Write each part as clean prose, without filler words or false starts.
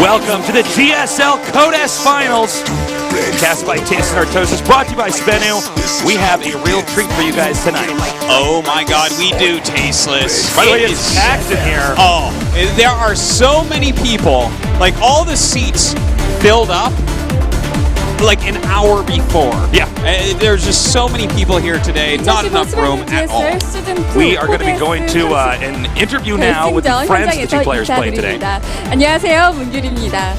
Welcome to the GSL Code S Finals. Cast by Taste and Artosis, brought to you by SBENU. We have a real treat for you guys tonight. Oh my God, we do, Tasteless. By the way, it's packed in here. Oh, there are so many people. Like, all the seats filled up like an hour before. Yeah. There's just so many people here today. Not enough room at all. We are going to be going to an interview now with the friends the two players playing today. 안녕하세요, 문규리입니다.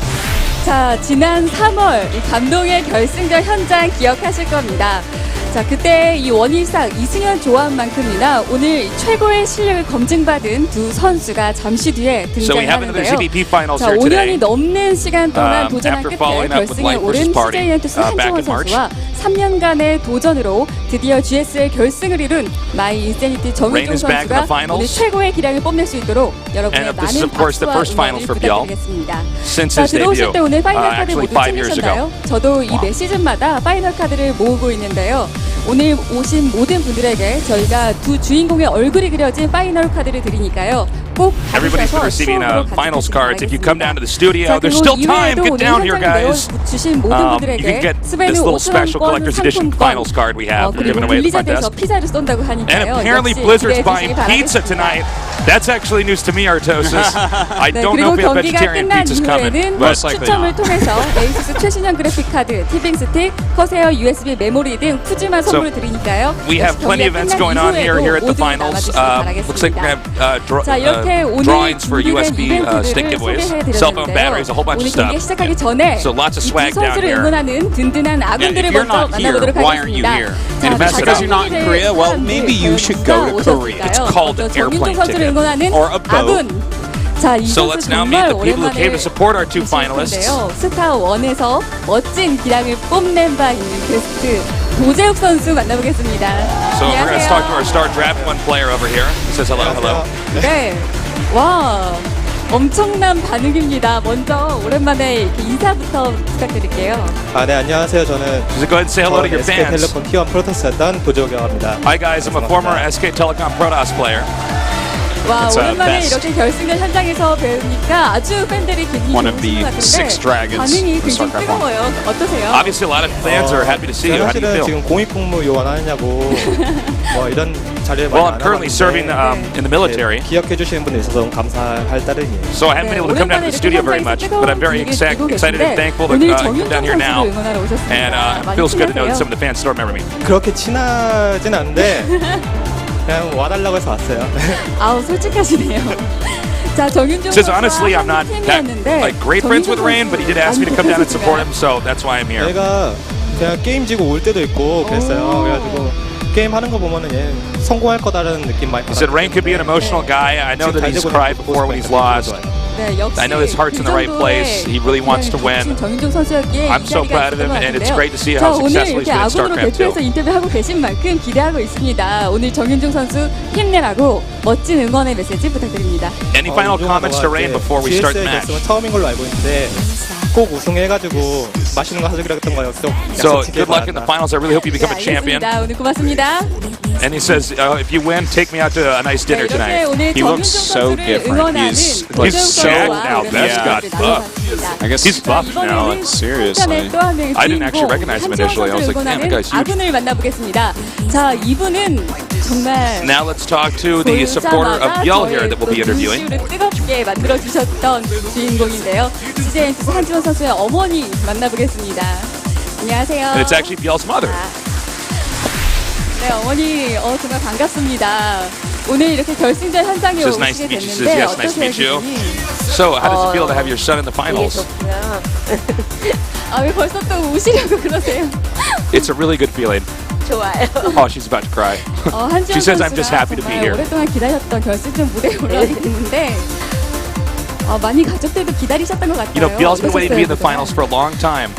자, 지난 3월 이 감동의 결승전 현장 기억하실 겁니다. 자, 그때 이 원일상 이승현 조합만큼이나 오늘 최고의 실력을 검증받은 두 선수가 잠시 뒤에 등장하는데요. 자, 5년이 넘는 시간 동안 도전한 끝에 결승에 오른 CJ 엔투스 한지원 선수와 3년간의 도전으로 드디어 GSL 결승을 이룬 마이 인세니티 정윤종 선수가 오늘 최고의 기량을 뽐낼 수 있도록 여러분의 많은 박수와 응원을 부탁드리겠습니다. 자, 들어오실 때 오늘 파이널 카드 모두 챙기셨나요? 저도 이 매 시즌마다 파이널 카드를 모으고 있는데요. 오늘 오신 모든 분들에게 저희가 두 주인공의 얼굴이 그려진 파이널 카드를 드리니까요. 꼭 Everybody's been receiving finals cards. If you come down to the studio, there's still time. Get down here, guys. 주신 모든 You 분들에게 can get this 스베누 little special 5,000원 collector's edition finals card we have. We're giving 그리고 away at the front 블리자드에서 desk. 피자를 쏜다고 And 하니까요. apparently 역시 Blizzard's 기대해 buying 주시기 pizza 바라겠습니다. tonight. That's actually news to me, Artosis. I 네, don't know 그리고 if we have 경기가 vegetarian 끝난 pizzas coming. 이후에는 But 추첨을 통해서 에이수스 최신형 그래픽 카드, 티빙 스틱, 커세어 USB 메모리 등 푸짐한 선물을 드리니까요. we have plenty of events going on here at the finals. Looks like we have 자, 이렇게 오늘 drawings for 준비된 USB stick giveaways, cell phone batteries, a whole bunch 오늘 of stuff. 경기 시작하기 전에 So lots of 이 두 swag down 선수를 here. 응원하는 든든한 아군들을 if you're 먼저 not here, 만나보도록 why aren't you 하겠습니다. here? 자, And it's because you're not in Korea? Well, maybe you should go to Korea. It's called 먼저 airplane 정윤종 선수를 ticket. 응원하는 Or a boat. 아군. 자, 이 So 선수 let's now meet 정말 the people who came to 오랜만에 support our two finalists. 스타 1에서 멋진 기량을 뽐낸 바 있는 게스트 도재욱 선수 만나보겠습니다. So we're going to 안녕하세요. talk to our star draft one player over here. He says hello, hello. 네, 와, 엄청난 반응입니다. 먼저 오랜만에 이렇게 인사부터 부탁드릴게요. 네, 안녕하세요. 저는 So go ahead and say hello to your fans. SK텔레콤 T1 프로토스였던 도재욱이라고 합니다. Hi guys, I'm a former SK Telecom Protoss player. 와, It's, 오랜만에 best. 이렇게 결승전 현장에서 뵈니까 아주 팬들이 기분이 One of 좋으신 the 것 같은데 six dragons 반응이 in 굉장히 StarCraft I. 뜨거워요. 어떠세요? Obviously, a lot of fans are happy to see you. How do you 사실은 feel? 지금 공익복무 요원하느냐고 뭐 이런 자리에 Well, 많이 I'm currently serving in the military, 기억해 주시는 분들 있어서 감사할 따름이에요. so I haven't been able to come down to the studio very much. But I'm very excited and thankful to come down here now. And it feels good to know that some of the fans still remember me. 그렇게 친하진 않은데 그냥 와달라고 해서 왔어요. 아우, 솔직하시네요. 자, 정윤종 Says 선수와 honestly, I'm not that 팀이었는데 like great friends with Rain, but he did ask me to come down and support him, so that's why I'm here. 얘가 그냥 게임 지고 올 때도 있고 그랬어요. 그래가지고 게임 하는 거 보면은 얘 성공할 거다라는 느낌 많이 He said Rain could be an emotional guy. I know that he's cried before when he's lost. 네, 역시 I know his heart's in the right place. He really wants to win. 정윤종 선수였기에 I'm so proud of him, and it's great to see how successful he's been in 아군으로 StarCraft 대표해서 2. 인터뷰하고 계신 만큼 기대하고 있습니다. 오늘 정윤종 선수 힘내라고 멋진 응원의 메시지 부탁드립니다. Any final comments to Rain before we start the match? 결승은 처음인 걸로 알고 있는데 꼭 우승해가지고 맛있는 거 사주기로 했던 거예요. So good luck in the finals. I really hope you become a champion. 알겠습니다. 오늘 고맙습니다. And he says, if you win, take me out to a nice dinner 이렇게 tonight. 오늘 He looks 정윤종 so 선수를 different. 응원하는 He's 도재욱 jacked 선수와 now. That's 오랜만에 got 이렇게 buff. 나눠봤습니다. I guess He's buff 자, now. 이번에는 Seriously. 또 한 명의 I didn't actually 주인공, recognize him 한지원 initially. I was 선수를 like, man, that guy's 응원하는 huge. 아군을 만나보겠습니다. 자, 이분은 정말 Now let's talk to the supporter of Byul here that we'll be interviewing. 눈시울을 뜨겁게 만들어 주셨던 주인공인데요. CJ 엔투스 한지원 선수의 어머니 만나보겠습니다. 안녕하세요. And it's actually Byul's mother. 네, 어머니 정말 반갑습니다. 오늘 이렇게 결승전 현장에 Says 오시게 nice to meet you. 됐는데 Says yes, nice to meet you. 기분이? So how does it feel to have your son in the finals? 왜 벌써 또 우시려고 그러세요? It's a really good feeling. 좋아요. Oh, she's about to cry. 한지원 She says, I'm just 선수가 happy to be 정말 here. 오랫동안 기다렸던 결승전 무대에 올라오게 됐는데 많이 가족들도 기다리셨던 것 같아요. You know, Byul's been waiting to be in the 어떠셨어요, finals for a long time.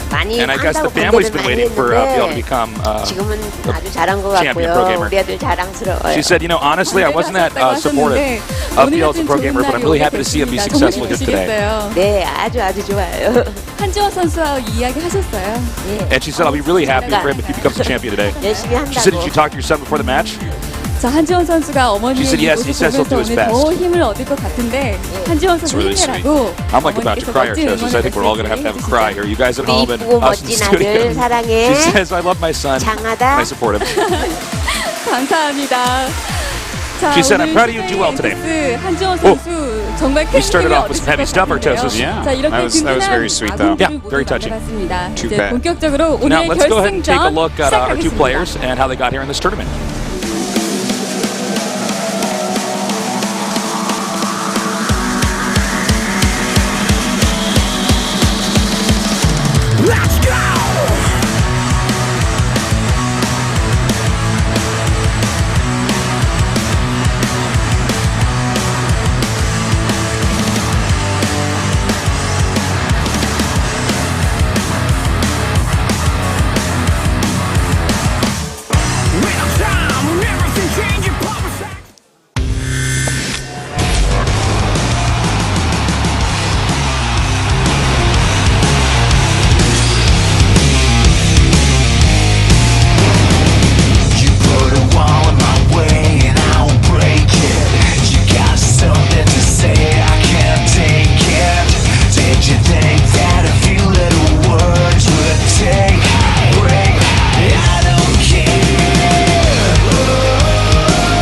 많이 And I guess the 한다고 family's 반대를 been 많이 waiting for Byul to 했는데 become 지금은 아주 잘한 것 champion pro 같고요. gamer. 우리 아들 자랑스러워요. She said, you know, honestly, I wasn't that supportive of Byul as a pro gamer, but I'm really happy to see him be successful here today. 네, 아주 좋아요. 한지원 선수와 이야기 하셨어요? 예, And she said, I'll be really happy for him if he becomes a champion today. 열심히 She said, did 한다고. you talk to your son before the match? 자, 한지원 선수가 어머니의 She said yes, 모습 he says he'll do 보면서 his 오늘 더 best. 힘을 얻을 것 같은데 한지원 선수 really 힘내라고 I'm like about to cry here, Tosis. I think we're all going to have a cry here. You guys at home and 이쁘고 us in 멋진 the studio. 아들 사랑해. She says, I love my son. 장하다. I support him. 감사합니다. 자, She said, I'm 오늘 proud of you. Do well today. 한지원 선수 정말 큰 You started 힘을 off with 얻으실 some heavy 것 stuff, or 같은데요. Tosis? Yeah, 자, 이렇게 that was very sweet, though. Yeah, 아군들을 모두 very touching. 만나봤습니다. Too 이제 bad. 본격적으로 Now, 오늘 let's go ahead and take a 결승전 look at our two 시작하겠습니다. players and how they got here in this tournament. Let's go! Real time, when everything changes, proper second. You put a wall in my way and I will break it. You got something to say, I can't take it. Did you think that a few little words would take a break? I don't care.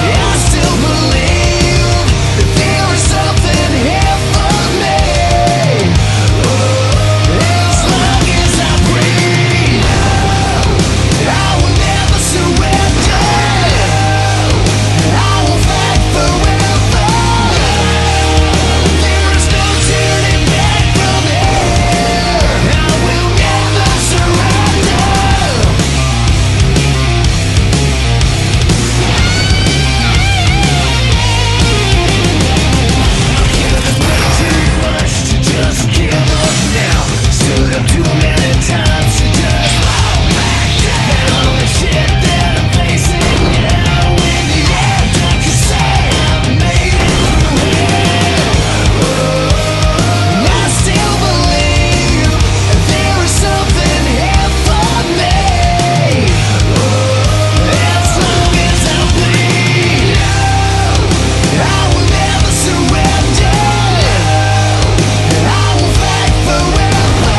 I still believe that there is something here for me. As long as I breathe, I will never surrender. I will fight forever. There is no turning back from here. I will never surrender. Too much to just give up now. Stood up too many times to just fall back down. All the shit that I'm facing now. In the end, I can say I've made it through hell. I still believe there is something here for me. As long as I bleed, I will never surrender. I will fight forever.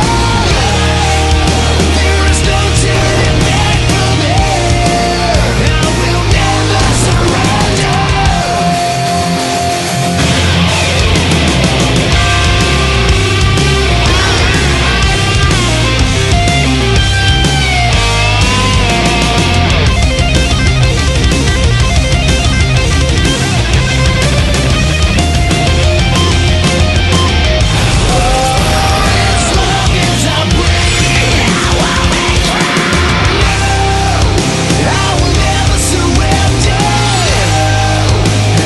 There is no turning back from here. I will never surrender. As long as I breathe, I will never surrender.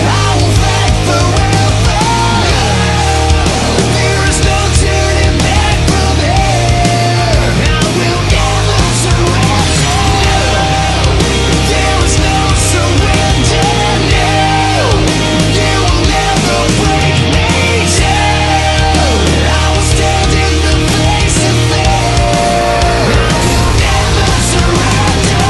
I will fight forever. There is no turning back from here. I will never surrender. There is no surrender. No, you will never break me down. I will stand in the face of fear. I will never surrender.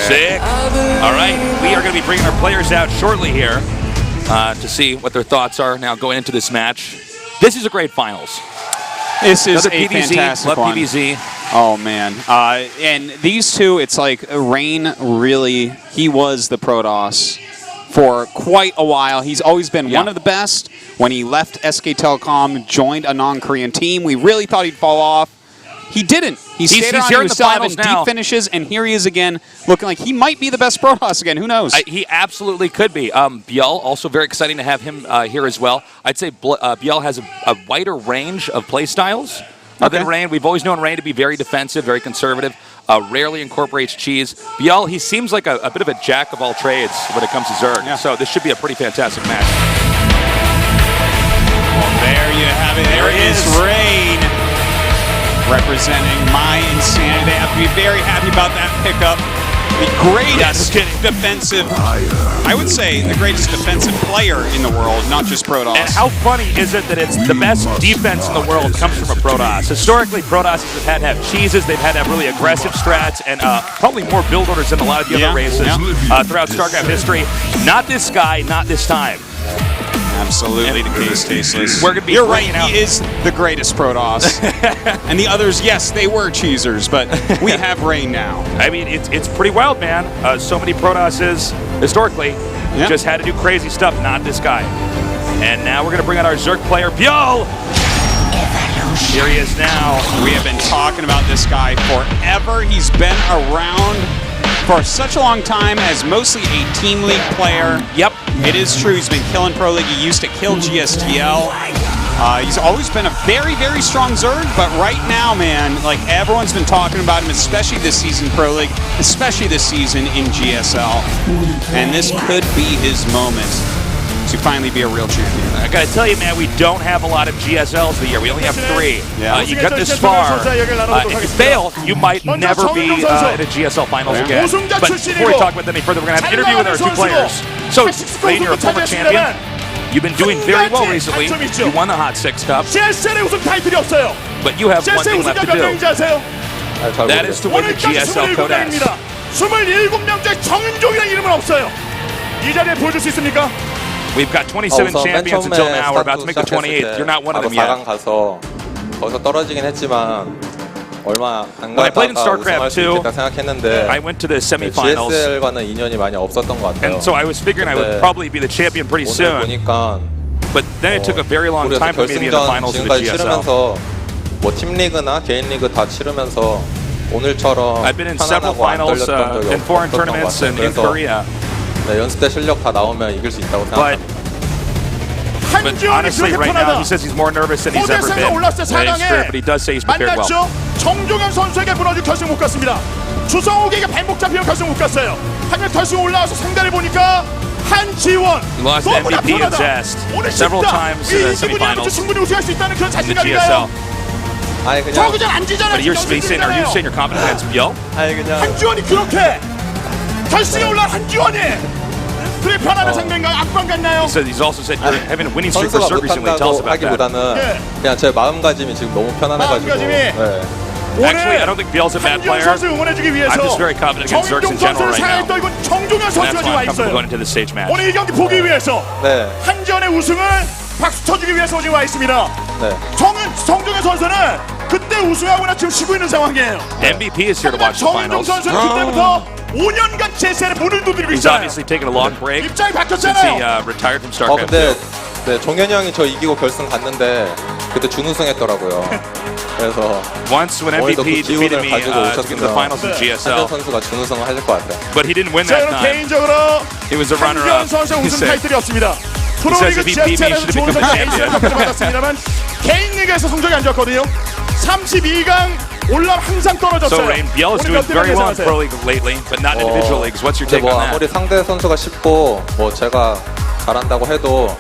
Sick. All right, we are going to be bringing our players out shortly here to see what their thoughts are now going into this match. This is a great finals. This is Another a PvZ, fantastic love one. PvZ. Oh man, and these two, it's like Rain really, he was the Protoss for quite a while. He's always been one of the best. When he left SK Telecom, joined a non-Korean team, we really thought he'd fall off. He didn't. He stayed around. here He in was the still having finals now. deep finishes, and here he is again, looking like he might be the best Protoss again. Who knows? He absolutely could be. Byul, also very exciting to have him here as well. I'd say Byul has a wider range of play styles than Rain. We've always known Rain to be very defensive, very conservative, rarely incorporates cheese. Byul, he seems like a bit of a jack of all trades when it comes to Zerg. Yeah. So this should be a pretty fantastic match. representing my insanity. They have to be very happy about that pickup. The greatest defensive, I would say, the greatest defensive player in the world, not just Protoss. And how funny is it that it's the best defense in the world comes from a Protoss? Historically, Protoss have had to have cheeses, they've had to have really aggressive strats, and probably more build orders than a lot of the other races throughout StarCraft history. Not this guy, not this time. Absolutely the case, Tasteless. We're gonna be You're right, he is the greatest Protoss. And the others, yes, they were cheesers, but we have Rain now. I mean, it's pretty wild, man. So many Protosses, historically, just had to do crazy stuff, not this guy. And now we're going to bring out our Zerg player, Byul. Here he is now. We have been talking about this guy forever. He's been around for such a long time as mostly a Team League player. Yep. It is true, he's been killing Pro League. He used to kill GSTL. He's always been a very, very strong Zerg, but right now, man, like everyone's been talking about him, especially this season Pro League, especially this season in GSL. And this could be his moment to finally be a real champion. I gotta tell you, man, we don't have a lot of GSLs the year. We only have 3. Yeah. You got this far. If you fail, you might never be in a GSL finals again. But before we talk about that any further, we're gonna have an interview with our 2 players. So, Rain, you're a former champion. You've been doing very well recently. You won the Hot 6 Cup. GSL의 우승 타이틀이 없어요. But you have one thing left to do. 아세요? That is to win the GSL Code S. 27명째 정은종이라는 이름은 없어요. 이 자리에 보여줄 수 있습니까? We've got 27 champions until now. We're about to make the 28th. You're not one of them yet. 4강 가서 거기서 떨어지긴 했지만 얼마 안 When I played in 가다가 StarCraft 우승할 수 II, 있겠다 생각했는데 I went to the semifinals. GSL과는 인연이 많이 없었던 것 같아요. And so I was figuring I would probably be the champion pretty 오늘 soon. 보니까 But then it took a very long 우리가 time for me to be in the 결승전 finals of the 지금까지 GSL. 치르면서 뭐 팀리그나 개인 리그 다 치르면서 오늘처럼 I've been in several 편안하고 안 finals 떨렸던 적이 in foreign 없었던 것 tournaments 같아요. and in 그래서 Korea. 네, 연습 때 실력 다 나오면 이길 수 있다고 But 생각합니다. honestly, right now, he says he's more nervous than he's ever been. 올랐어요. It's true, but he does say he's prepared well. 만났죠. 정종현 선수에게 무너지고 결승 못 갔습니다. 주성욱에게 발목 잡히면 결승 못 갔어요. 하지만 결승 올라와서 상대를 보니까 한지원 He lost to MVP and Zest several times in the semifinals 충분히 우승할 수 있다는 그런 in the 자신감이 GSL. 있어요. 아니 그냥 저그전 안 지잖아요. But you're saying, are you saying you're confident against Byul? 아니 그냥 한지원이 그렇게 결승에 올라온 한지원이 그의 편안한 상대인가 악방 같나요? He said he's also said you're having a winning streak for 선수가 Zerg recently. Tell us 못한다고 about that. 하기보다는 네. 그냥 제 마음가짐이 지금 너무 편안해가지고 마음가짐이 네. Actually, I don't think Byul's a bad 한지원 player. 선수 응원해주기 위해서 I'm just very confident against Zergs in 정인종 general 선수를 right 상에 now. 떨고 정종현 And 선수가 that's 지금 why 와 I'm comfortable 있어요. going into the stage match. 오늘 이 경기 보기 위해서 네. 한지원의 우승을 박수 쳐주기 위해서 지금 와 있습니다. 네. 정종현 선수는 그때 우승하거나 지금 쉬고 있는 상황이에요. MVP is here to watch the 정인종 finals. 선수는 그때부터 5년간 GSL에 문을 두드리고 He's 있잖아요. obviously taken a long break 입장이 since he 바뀌었잖아요. retired from StarCraft 근데 2. 네, 종현이 형이 저 이기고 결승 갔는데 그때 준우승했더라고요. 그래서 Once when 오늘도 그 MVP defeated 기운을 me 가지고 to get in the 오셨으면 finals of 한준 GSL, 선수가 준우승을 하실 것 같아요. but he didn't win 자, that 여러분 time. 개인적으로 He was a 한지원 runner-up. 선수의 He 우승 said, 타이틀이 없습니다. says 프로리그 if he beat me, he GSL에서 should have 좋은 become 선수 champion. A를 받았습니다만 개인 리그에서 성적이 안 좋았거든요. 32강 올라 항상 So 떨어졌어요. Rain, Byul is doing very well in Pro League lately, but not in individual leagues. What's your 근데 take 뭐 on 아무리 that? 상대 선수가 쉽고 뭐 제가 잘한다고 해도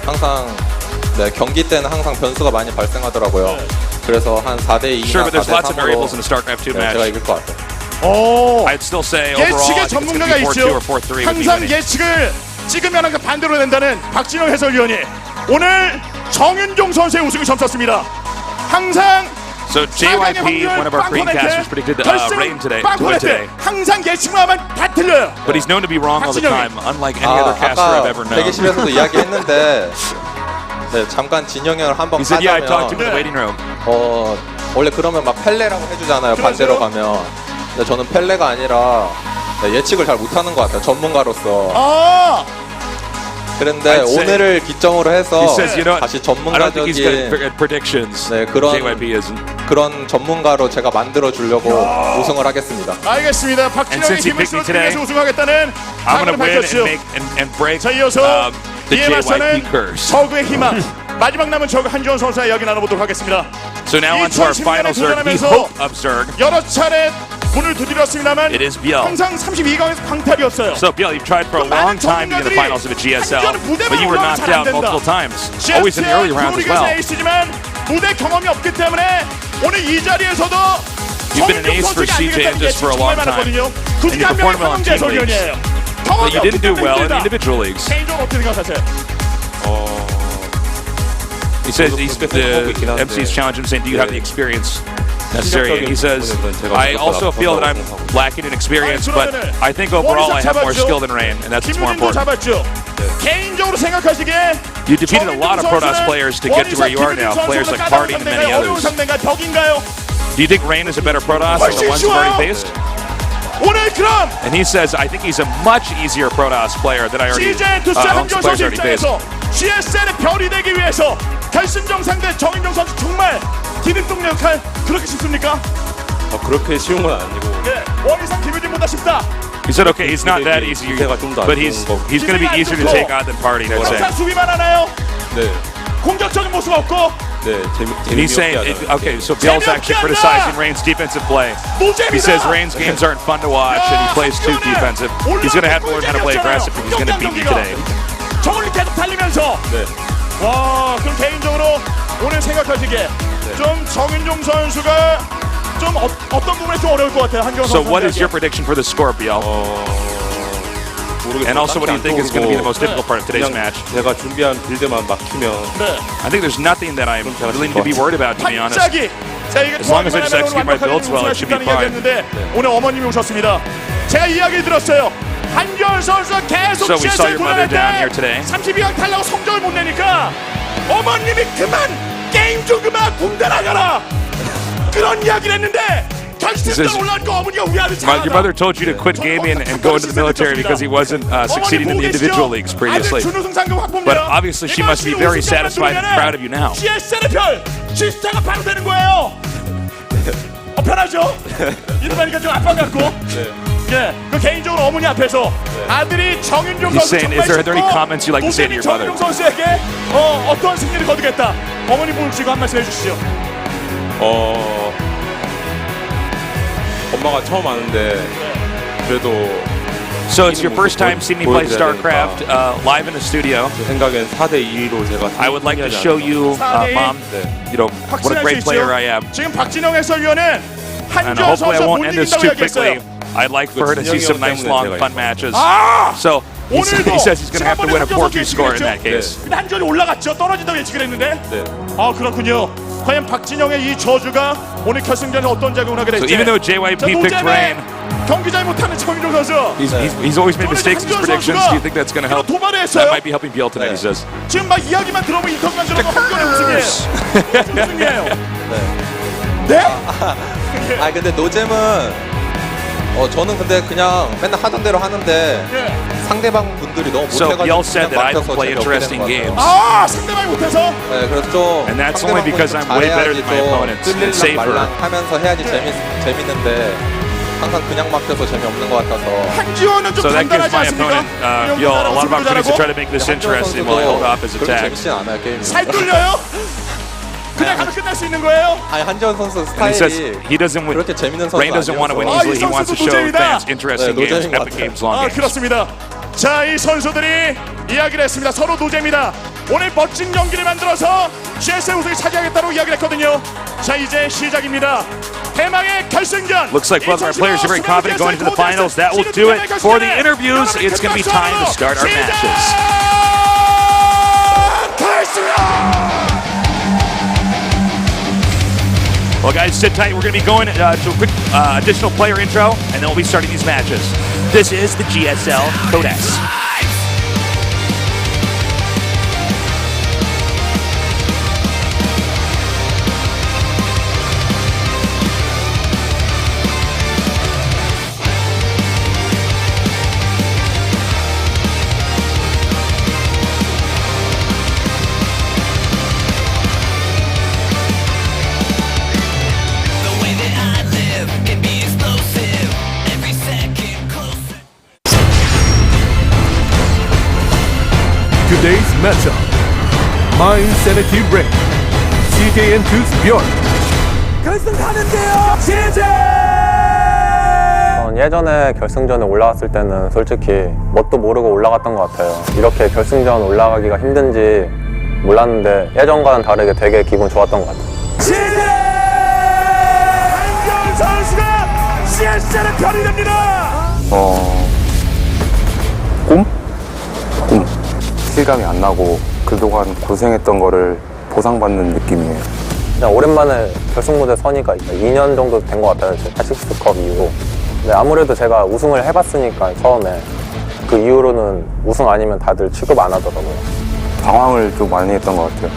항상 네, 경기 때는 항상 변수가 많이 발생하더라고요. 그래서 한 4대2나 Sure, but there's lots of 4대3으로 variables in the StarCraft 2 네, 제가 match. 이길 것 같아요. 오, I'd still say overall, I 예측의 think it's going to 전문가가 be 4-2 or 있죠. 4-3 with me 항상 winning. 예측을 찍으면 항상 반대로 된다는 박진영 해설위원이 오늘 정윤종 선수의 우승을 점쳤습니다. 항상 So JYP, one of our screencasters, predicted Rain today, to win today. 항상 예측만 하면 다 틀려요. But he's known to be wrong all the time, unlike any other caster 아까 I've ever known. 대기실에서도 이야기했는데 네, 잠깐 진영이 형을 한번 He said, yeah, I talked to him in the 네. waiting room. 원래 그러면 막 펠레라고 해주잖아요. 그러세요? 반대로 가면. 근데 저는 펠레가 아니라 네, 예측을 잘 못하는 것 같아요. 전문가로서. 아, 그런데 I'd say- 오늘을 기점으로 해서 He says, you know, 다시 I don't think he's good 전문가적인 at predictions. 네, 그런 JYP isn't. 그런 전문가로 제가 만들어 주려고 우승을 하겠습니다. 알겠습니다. And 박진영의 since he 힘을 picked me 쏟기 위해서 today, 우승하겠다는 I'm going to 각오를 win 밝혔죠. and break 자, 이어서 the 이에 JYP 맞서는 curse. 저그의 희망 마지막 남은 저그 한지원 선수와 이야기 나눠보도록 하겠습니다. So now on to our final Zerg, the hope of Zerg. 여러 차례 문을 두드렸습니다만 It is Byul. 항상 32강에서 광탈이었어요. So Byul, you've tried for a long time to get in the finals of a GSL, but you were knocked out multiple times, always in the early rounds as well. 에이스지만 무대 경험이 없기 때문에 오늘 이 자리에서도 You've been an ace for CJ in this for a long time. And you performed well in team leagues. But you didn't do well in individual leagues. 개인적으로 어떻게 생각하세요? He says the MC's challenging him, saying, do you have the experience necessary? And he says, I also feel that I'm lacking in experience, but I think overall I have more skill than Rain, and that's what's more important. 개인적으로 생각하시기에 You defeated a lot of Protoss players to get to where you are now, players like Party and many others. Do you think Rain is a better Protoss than the ones you've already faced? 오늘 그럼 And he says, I think he's a much easier Protoss player than I already 한지원 선수 already faced. 입장에서 GSL의 별이 되기 위해서 결승전 상대 정인정 선수 정말 기립동 역할 그렇게 쉽습니까? 그렇게 쉬운 건 아니고. 네, 원희상 김유진보다 쉽다. He said, okay, he's not that easy, but he's going to be easier to take on than Party. 항상 수비만 하나요? 네. 공격적인 모습 없고. 네, And he's saying, okay, so Bill's actually criticizing Rain's defensive play. He says Rain's games aren't fun to watch and he plays too defensive. He's going to have to learn how to play aggressive if he's going to beat you today. 정을 계속 달리면서. 네. 와, 그럼 개인적으로 오늘 생각하시기에 좀 정인종 선수가 좀 어떤 부분에 좀 어려울 것 같아요. 한경 선수. So what is your prediction for the score, Bill? And also, what do you think is going to be the most difficult part of today's match? 제가 준비한 빌드만 막히면. I think there's nothing that I'm really need to be worried about, to be honest. as long as I just execute my builds well, it should be fine. 오늘 어머님이 오셨습니다. 제가 이야기 들었어요. 한결 선수가 계속 So we saw your mother down here 돌아갈 때 today. 32강 탈라고 성적을 못 내니까 어머님이 그만 게임 좀 그만 군대 나가라 그런 이야기를 했는데 결승전 올라올 거 어머니가 우리한테 Your mother told you to quit gaming and go into the military because he wasn't succeeding in the individual leagues previously. But obviously she must be very satisfied and proud of you now. GSL의 별 시스템가 바로 되는 거예요. 편하죠? 이러다니까 좀 압박 같고. 예, 그 개인적으로 어머니 앞에서 아들이 정윤종 선수 정말 Is there any comments you like to say to your mother? 정윤종 선수에게 어떤 승리를 거두겠다. 어머니 보시고 한 말씀 해주시죠. 엄마가 처음 아는데 그래도. So it's your first time seeing me play StarCraft live in the studio. 제 생각엔 4대2로 제가. I would like to show you, Mom, you know, what a great player I am. 지금 박진영 해설위원은 And 한지원 hopefully I 선수 못 won't end this 이긴다고 too 얘기했어요. quickly. I'd like for her to see some nice, long, fun matches. 아! So he says he's going to have to win a 4-2 지난번에 score in that case. 근데 한지원이 올라갔죠. 떨어진다고 예측을 했는데. 네. 아 그렇군요. 과연 박진영의 이 저주가 오늘 결승전에 어떤 작용을 하게 될지. So even though JYP picked Rain, 경기 잘 못하는 정인종 선수. he's always made mistakes in his predictions. Do you think that's going to help? That might be helping Biel tonight, he says. 지금 막 이야기만 들어보면 인터뷰만 들어보면 한결의 우승이에요. 우승이에요. 네? 아 근데 노잼은 저는 근데 그냥 맨날 하던 대로 하는데 상대방 분들이 너무 So 못해가지고 Biel said that I don't 막혀서 play 재미없게 interesting 되는 것 같아요. games. 아 상대방이 못해서. 네, 그래서 좀 And that's only because I'm way better than my opponents and safer. 하면서 해야지 재밌는데 항상 그냥 막혀서 재미없는 것 같아서. 한지원은 좀 So that gives 단단하지 my 않습니까? opponent Biel a lot of opportunities to try to make this interesting while I hold off his 그렇게 attacks. 재밌진 않아요 게임이. 살 뚫려요? 그냥 가면 끝날 수 있는 거예요? 아니 한지원 선수 And he says 스타일이 he doesn't win. 그렇게 재밌는 선수 Rain doesn't want to win 아니어서. easily. He wants to show fans interesting 네, games, 노잼인 것 epic 같아요. games, long games. 그렇습니다. 자, 이 선수들이 이야기를 했습니다. 서로 노잼이다. 오늘 멋진 경기를 만들어서 GSL 우승을 차지하겠다고 이야기를 했거든요. 자, 이제 시작입니다. 대망의 결승전. Looks like both of our players are very confident going into the finals. That will do it for the interviews. It's going to be time to start our matches. Well, guys, sit tight. We're going to be going to a quick additional player intro, and then we'll be starting these matches. This is the GSL Code S. Today's matchup, My Insanity Rain, CJN2's Byul. 결승 가는데요, CJ! 예전에 결승전에 올라갔을 때는 솔직히 뭣도 모르고 올라갔던 것 같아요. 이렇게 결승전 올라가기가 힘든지 몰랐는데 예전과는 다르게 되게 기분 좋았던 것 같아요. CJ! GSL의 별이 됩니다. 꿈? 실감이 안 나고 그동안 고생했던 거를 보상받는 느낌이에요. 그냥 오랜만에 결승 무대 서니까 2년 정도 된 것 같아요. 타식스컵 이후로. 근데 아무래도 제가 우승을 해봤으니까 처음에 그 이후로는 우승 아니면 다들 취급 안 하더라고요. 방황을 좀 많이 했던 것 같아요.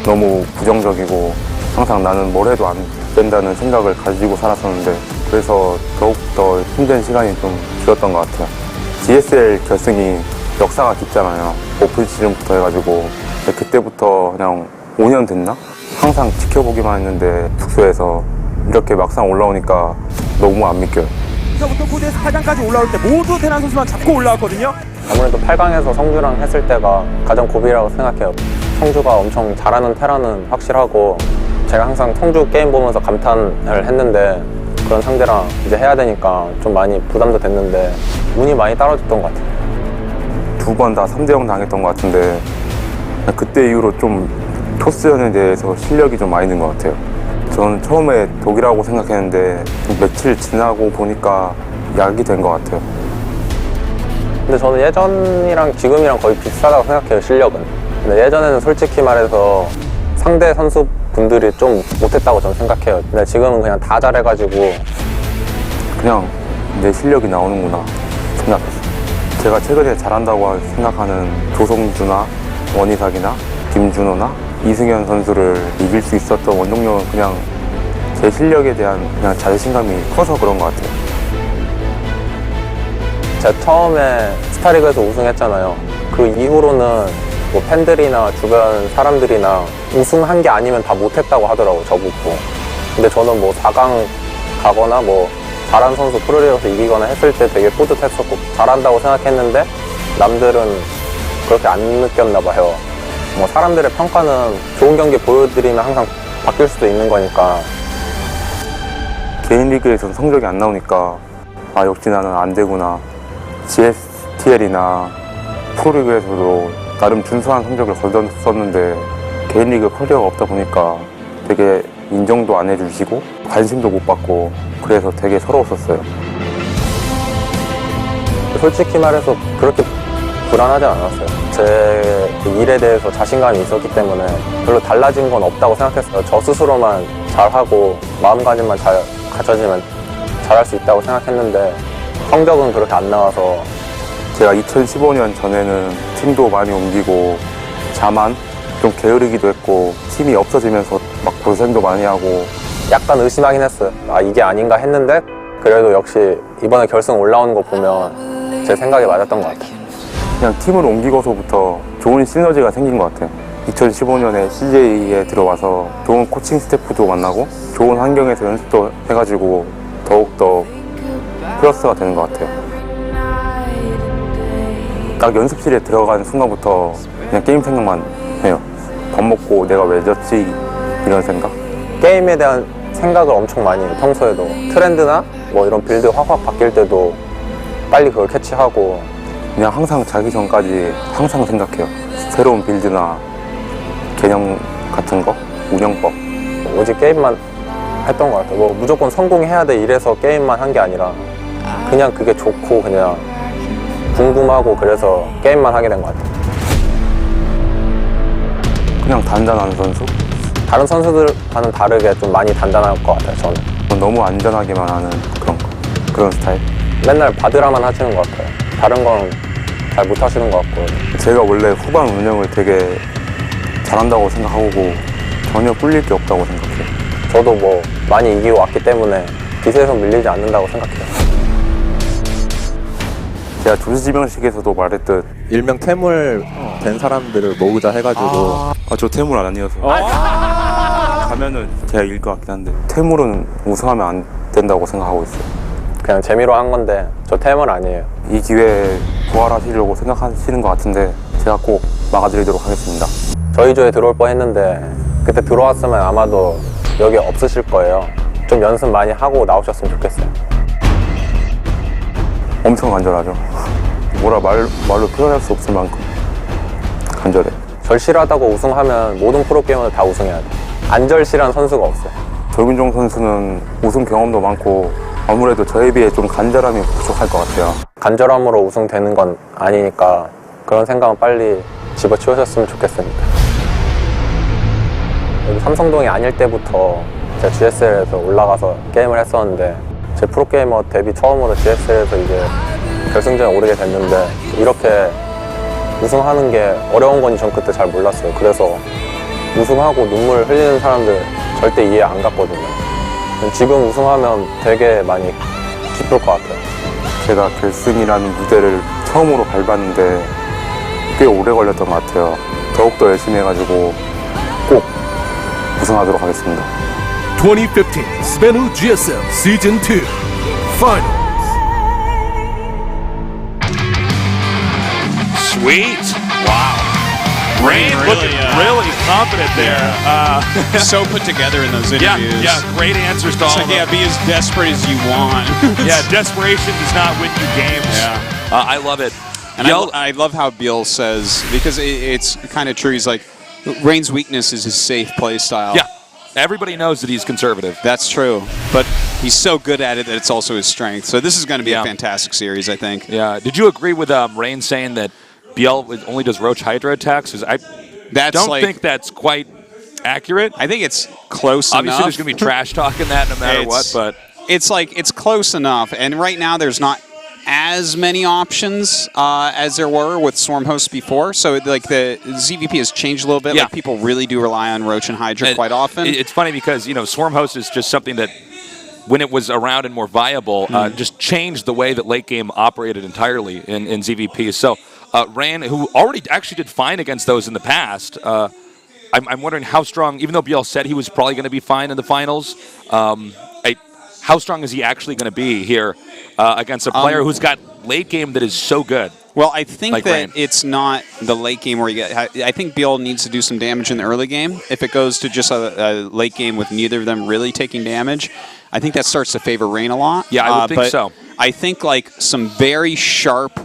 너무 부정적이고 항상 나는 뭘 해도 안 된다는 생각을 가지고 살았었는데 그래서 더욱더 힘든 시간이 좀 길었던 것 같아요. GSL 결승이 역사가 깊잖아요. 오픈 시즌부터 해가지고 그때부터 그냥 5년 됐나? 항상 지켜보기만 했는데 숙소에서 이렇게 막상 올라오니까 너무 안 믿겨요. 부터 무대에서 8강까지 올라올 때 모두 테란 선수만 잡고 올라왔거든요. 아무래도 8강에서 성주랑 했을 때가 가장 고비라고 생각해요. 성주가 엄청 잘하는 테란은 확실하고 제가 항상 성주 게임 보면서 감탄을 했는데 그런 상대랑 이제 해야 되니까 좀 많이 부담도 됐는데 운이 많이 떨어졌던 것 같아요. 2번 다 3대0 당했던 것 같은데 그때 이후로 좀 토스전에 대해서 실력이 좀 많이 는 것 같아요. 저는 처음에 독이라고 생각했는데 며칠 지나고 보니까 약이 된 것 같아요. 근데 저는 예전이랑 지금이랑 거의 비슷하다고 생각해요, 실력은. 근데 예전에는 솔직히 말해서 상대 선수분들이 좀 못했다고 저는 생각해요. 근데 지금은 그냥 다 잘해가지고 그냥 내 실력이 나오는구나 생각했어요. 제가 최근에 잘한다고 생각하는 조성주나 원희삭이나 김준호나 이승현 선수를 이길 수 있었던 원동력은 그냥 제 실력에 대한 그냥 자신감이 커서 그런 것 같아요. 제가 처음에 스타리그에서 우승했잖아요. 그 이후로는 뭐 팬들이나 주변 사람들이나 우승한 게 아니면 다 못했다고 하더라고요, 저보고. 근데 저는 뭐 4강 가거나 뭐 잘하는 선수 프로리그에서 이기거나 했을 때 되게 뿌듯했었고 잘한다고 생각했는데 남들은 그렇게 안 느꼈나 봐요. 뭐 사람들의 평가는 좋은 경기 보여드리면 항상 바뀔 수도 있는 거니까. 개인 리그에서는 성적이 안 나오니까 아 역시 나는 안 되구나. GSTL이나 프로리그에서도 나름 준수한 성적을 거뒀었는데 개인 리그 커리어가 없다 보니까 되게 인정도 안 해주시고 관심도 못 받고 그래서 되게 서러웠었어요. 솔직히 말해서 그렇게 불안하지 않았어요. 제 일에 대해서 자신감이 있었기 때문에 별로 달라진 건 없다고 생각했어요. 저 스스로만 잘하고 마음가짐만 잘 갖춰지면 잘할 수 있다고 생각했는데 성적은 그렇게 안 나와서 제가 2015년 전에는 팀도 많이 옮기고 자만 좀 게으르기도 했고 팀이 없어지면서 막 고생도 많이 하고 약간 의심하긴 했어요. 아 이게 아닌가 했는데 그래도 역시 이번에 결승 올라오는 거 보면 제 생각이 맞았던 것 같아요. 그냥 팀을 옮기고서부터 좋은 시너지가 생긴 것 같아요. 2015년에 CJ에 들어와서 좋은 코칭 스태프도 만나고 좋은 환경에서 연습도 해가지고 더욱더 플러스가 되는 것 같아요. 딱 연습실에 들어간 순간부터 그냥 게임 생각만 해요. 밥 먹고 내가 왜 졌지 이런 생각. 게임에 대한 생각을 엄청 많이 해요. 평소에도 트렌드나 뭐 이런 빌드 확확 바뀔 때도 빨리 그걸 캐치하고 그냥 항상 자기 전까지 항상 생각해요. 새로운 빌드나 개념 같은 거, 운영법. 오직 게임만 했던 것 같아요. 뭐 무조건 성공해야 돼 이래서 게임만 한 게 아니라 그냥 그게 좋고 그냥 궁금하고 그래서 게임만 하게 된 것 같아요. 그냥 단단한 선수? 다른 선수들과는 다르게 좀 많이 단단할 것 같아요, 저는. 너무 안전하게만 하는 그런 스타일? 맨날 받으라만 하시는 것 같아요. 다른 건 잘 못 하시는 것 같고. 제가 원래 후반 운영을 되게 잘한다고 생각하고 전혀 꿀릴 게 없다고 생각해요. 저도 뭐 많이 이기고 왔기 때문에 기세에서 밀리지 않는다고 생각해요. 제가 조지지명식에서도 말했듯 일명 태물 된 사람들을 모으자 해가지고 저 태물 아니어서 가면은 제가 이길 것 같긴 한데 태물은 우승하면 안 된다고 생각하고 있어요. 그냥 재미로 한 건데 저 태물 아니에요. 이 기회에 부활하시려고 생각하시는 것 같은데 제가 꼭 막아드리도록 하겠습니다. 저희 조에 들어올 뻔했는데 그때 들어왔으면 아마도 여기 없으실 거예요. 좀 연습 많이 하고 나오셨으면 좋겠어요. 엄청 간절하죠. 말로 표현할 수 없을 만큼 간절해. 절실하다고 우승하면 모든 프로게이머들 다 우승해야 돼. 안 절실한 선수가 없어요. 조균종 선수는 우승 경험도 많고 아무래도 저에 비해 좀 간절함이 부족할 것 같아요. 간절함으로 우승되는 건 아니니까 그런 생각은 빨리 집어치우셨으면 좋겠습니다. 여기 삼성동이 아닐 때부터 제가 GSL에서 올라가서 게임을 했었는데 제 프로게이머 데뷔 처음으로 GSL에서 이제 결승전에 오르게 됐는데 이렇게 우승하는 게 어려운 건지 전 그때 잘 몰랐어요. 그래서 우승하고 눈물 흘리는 사람들 절대 이해 안 갔거든요. 지금 우승하면 되게 많이 기쁠 것 같아요. 제가 결승이라는 무대를 처음으로 밟았는데 꽤 오래 걸렸던 것 같아요. 더욱더 열심히 해가지고 꼭 우승하도록 하겠습니다. 2015 SBENU GSL Season 2 Finals. Sweet. Wow. Rain looking really confident there. So put together in those interviews. Yeah, great answers to all of them. Yeah, be as desperate as you want. Yeah, desperation does not win you games. Yeah. I love it. And I love how Byul says, because it's kind of true, he's like, Rain's weakness is his safe play style. Yeah. Everybody knows that he's conservative. That's true. But he's so good at it that it's also his strength. So this is going to be a fantastic series, I think. Yeah. Did you agree with Rain saying that Byul only does Roach Hydra attacks? Because I don't think that's quite accurate. I think it's close enough. Obviously, there's going to be trash talking that no matter what, but it's like it's close enough. And right now, there's not as many options as there were with Swarm Host before. So like the ZVP has changed a little bit. Yeah. Like people really do rely on Roach and Hydra quite often. It's funny because Swarm Host is just something that, when it was around and more viable, just changed the way that late game operated entirely in ZVP. So Rain, who already actually did fine against those in the past, I'm wondering how strong, even though Byul said he was probably going to be fine in the finals, how strong is he actually going to be here against a player who's got late game that is so good? Well, I think like that Rain. it's not the late game where you get. I think Byul needs to do some damage in the early game. If it goes to just a late game with neither of them really taking damage, I think that starts to favor Rain a lot. Yeah, I would think but so. I think like some very sharp,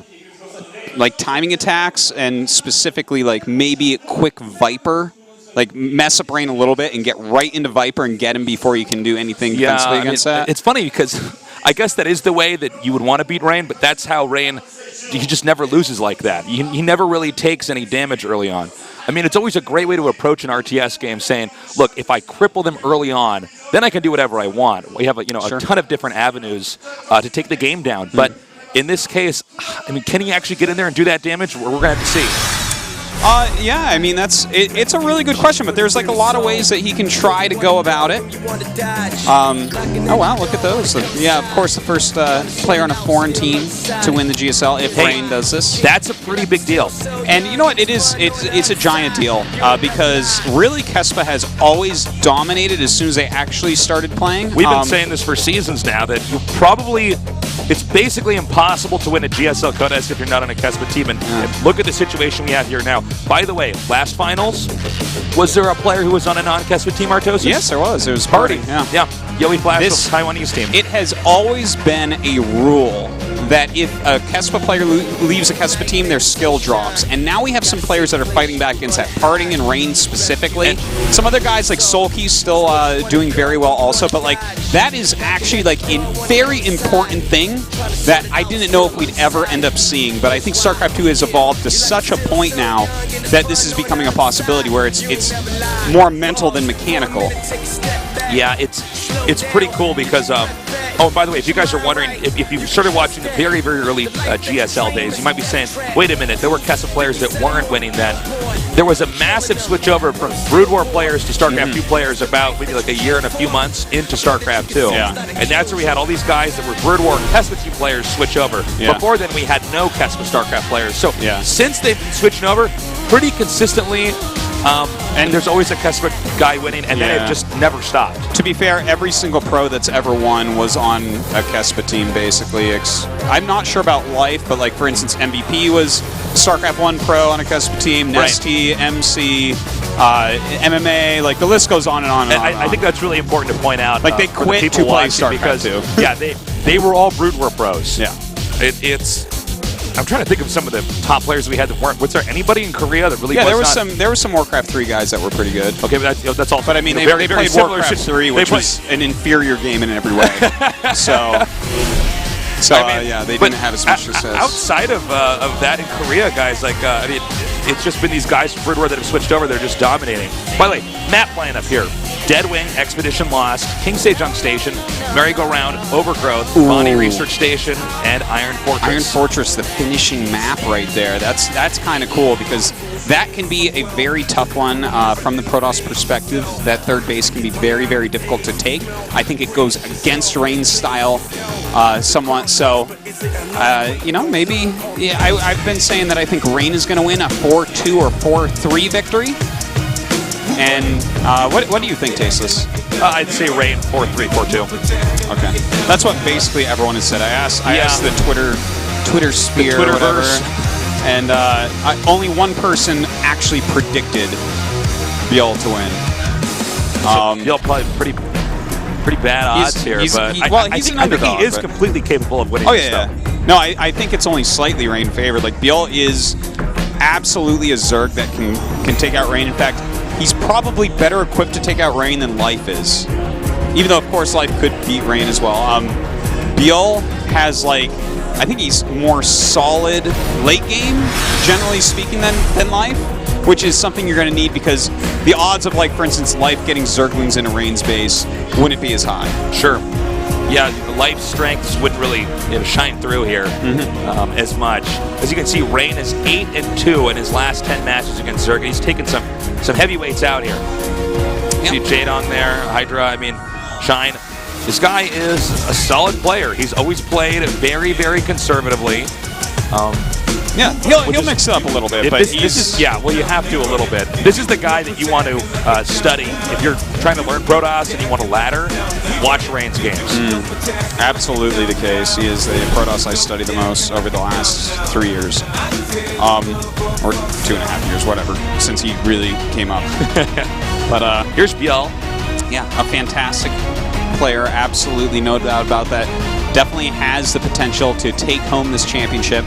like timing attacks, and specifically like maybe a quick Viper. Like mess up Rain a little bit and get right into Viper and get him before you can do anything defensively against that. It's funny because I guess that is the way that you would want to beat Rain, but that's how Rain, he just never loses like that. He never really takes any damage early on. I mean, it's always a great way to approach an RTS game saying, look, if I cripple them early on, then I can do whatever I want. We have a ton of different avenues to take the game down. But in this case, I mean, can he actually get in there and do that damage? We're going to have to see. Yeah, I mean, it's a really good question, but there's like a lot of ways that he can try to go about it. Oh, wow, look at those. Yeah, of course, the first player on a foreign team to win the GSL if Rain does this. That's a pretty big deal. And you know what? It's a giant deal because really Kespa has always dominated as soon as they actually started playing. We've been saying this for seasons now, that you probably, it's basically impossible to win a GSL Code S if you're not on a Kespa team. And look at the situation we have here now. By the way, last finals, was there a player who was on a non-Kespa team, Artosis? Yes, there was. It was Party. Yeah. Yoey Flash was Taiwanese team. It has always been a rule that if a Kespa player leaves a Kespa team, their skill drops. And now we have some players that are fighting back against that. Parting and Rain specifically. And some other guys like Solkey's still doing very well also. But like that is actually like a very important thing that I didn't know if we'd ever end up seeing. But I think StarCraft II has evolved to such a point now that this is becoming a possibility where it's more mental than mechanical. Yeah, it's pretty cool because, oh, by the way, if you guys are wondering, if you started watching the very, very early GSL days, you might be saying, wait a minute, there were Kespa players that weren't winning then. There was a massive switch over from Brood War players to StarCraft II players about maybe like a year and a few months into StarCraft II. Yeah. And that's where we had all these guys that were Brood War and Kespa team players switch over. Yeah. Before then, we had no Kespa StarCraft players. So Yeah. since they've been switching over pretty consistently, and there's always a Kespa guy winning, and then it just never stopped. To be fair, every single pro that's ever won was on a Kespa team, basically. I'm not sure about Life, but like for instance, MVP was StarCraft 1 pro on a Kespa team, Nesty, MC, MMA, like the list goes on and on and on. I think that's really important to point out. Like they quit to play StarCraft 2. Yeah, they were all Brood War pros. Yeah. It's I'm trying to think of some of the top players we had that weren't. Was there anybody in Korea that really? Yeah, was there was some Warcraft 3 guys that were pretty good. Okay, but that's all. But I mean, they very played similar Warcraft 3, which was an inferior game in every way. So I mean, yeah, they didn't have as much success. Outside of that in Korea, guys, like I mean, it's just been these guys from Fruitware that have switched over. They're just dominating. By the way, map plan up here: Deadwing, Expedition Lost, King Sejong Station, Merry-Go-Round, Overgrowth, Bonnie Research Station, and Iron Fortress. Iron Fortress, the finishing map right there. That's kind of cool because that can be a very tough one from the Protoss perspective. That third base can be very, very difficult to take. I think it goes against Rain's style somewhat. So, maybe I've been saying that I think Rain is going to win a 4-2 or 4-3 victory. And what do you think, Tasteless? I'd say Rain 4-3, 4-2. Okay, that's what basically everyone has said. I asked the Twitter sphere, the or whatever, Twitterverse. and only one person actually predicted Byul to win. Byul probably pretty bad odds here, but I think he is completely capable of winning. Oh this yeah, stuff. yeah. No, I think it's only slightly Rain favored. Like Byul is absolutely a Zerg that can take out Rain. In fact, he's probably better equipped to take out Rain than Life is. Even though, of course, Life could beat Rain as well. Byul has, I think he's more solid late game, generally speaking, than Life, which is something you're going to need because the odds of, for instance, Life getting Zerglings into Rain's base wouldn't be as high. Sure. Yeah, Life strengths wouldn't really shine through here as much. As you can see, Rain is 8-2 in his last 10 matches against Zerg. He's taken some heavyweights out here. Yep. See Jade on there, Hydra, Shine. This guy is a solid player. He's always played very, very conservatively. Yeah, he'll mix it up a little bit, but you have to a little bit. This is the guy that you want to study. If you're trying to learn Protoss and you want to ladder, watch Rain's games. Absolutely the case. He is the Protoss I studied the most over the last 3 years. Or 2.5 years, whatever, since he really came up. But here's Byul. Yeah, a fantastic player, absolutely no doubt about that. Definitely has the potential to take home this championship.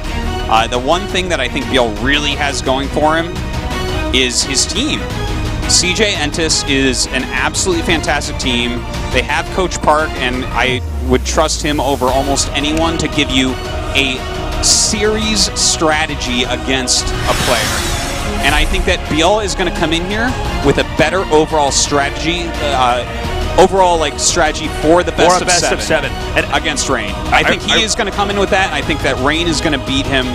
The one thing that I think Byul really has going for him is his team. CJ Entis is an absolutely fantastic team. They have Coach Park, and I would trust him over almost anyone to give you a series strategy against a player. And I think that Byul is going to come in here with a better overall strategy, strategy for the best of seven and against Rain. I think he is going to come in with that. I think that Rain is going to beat him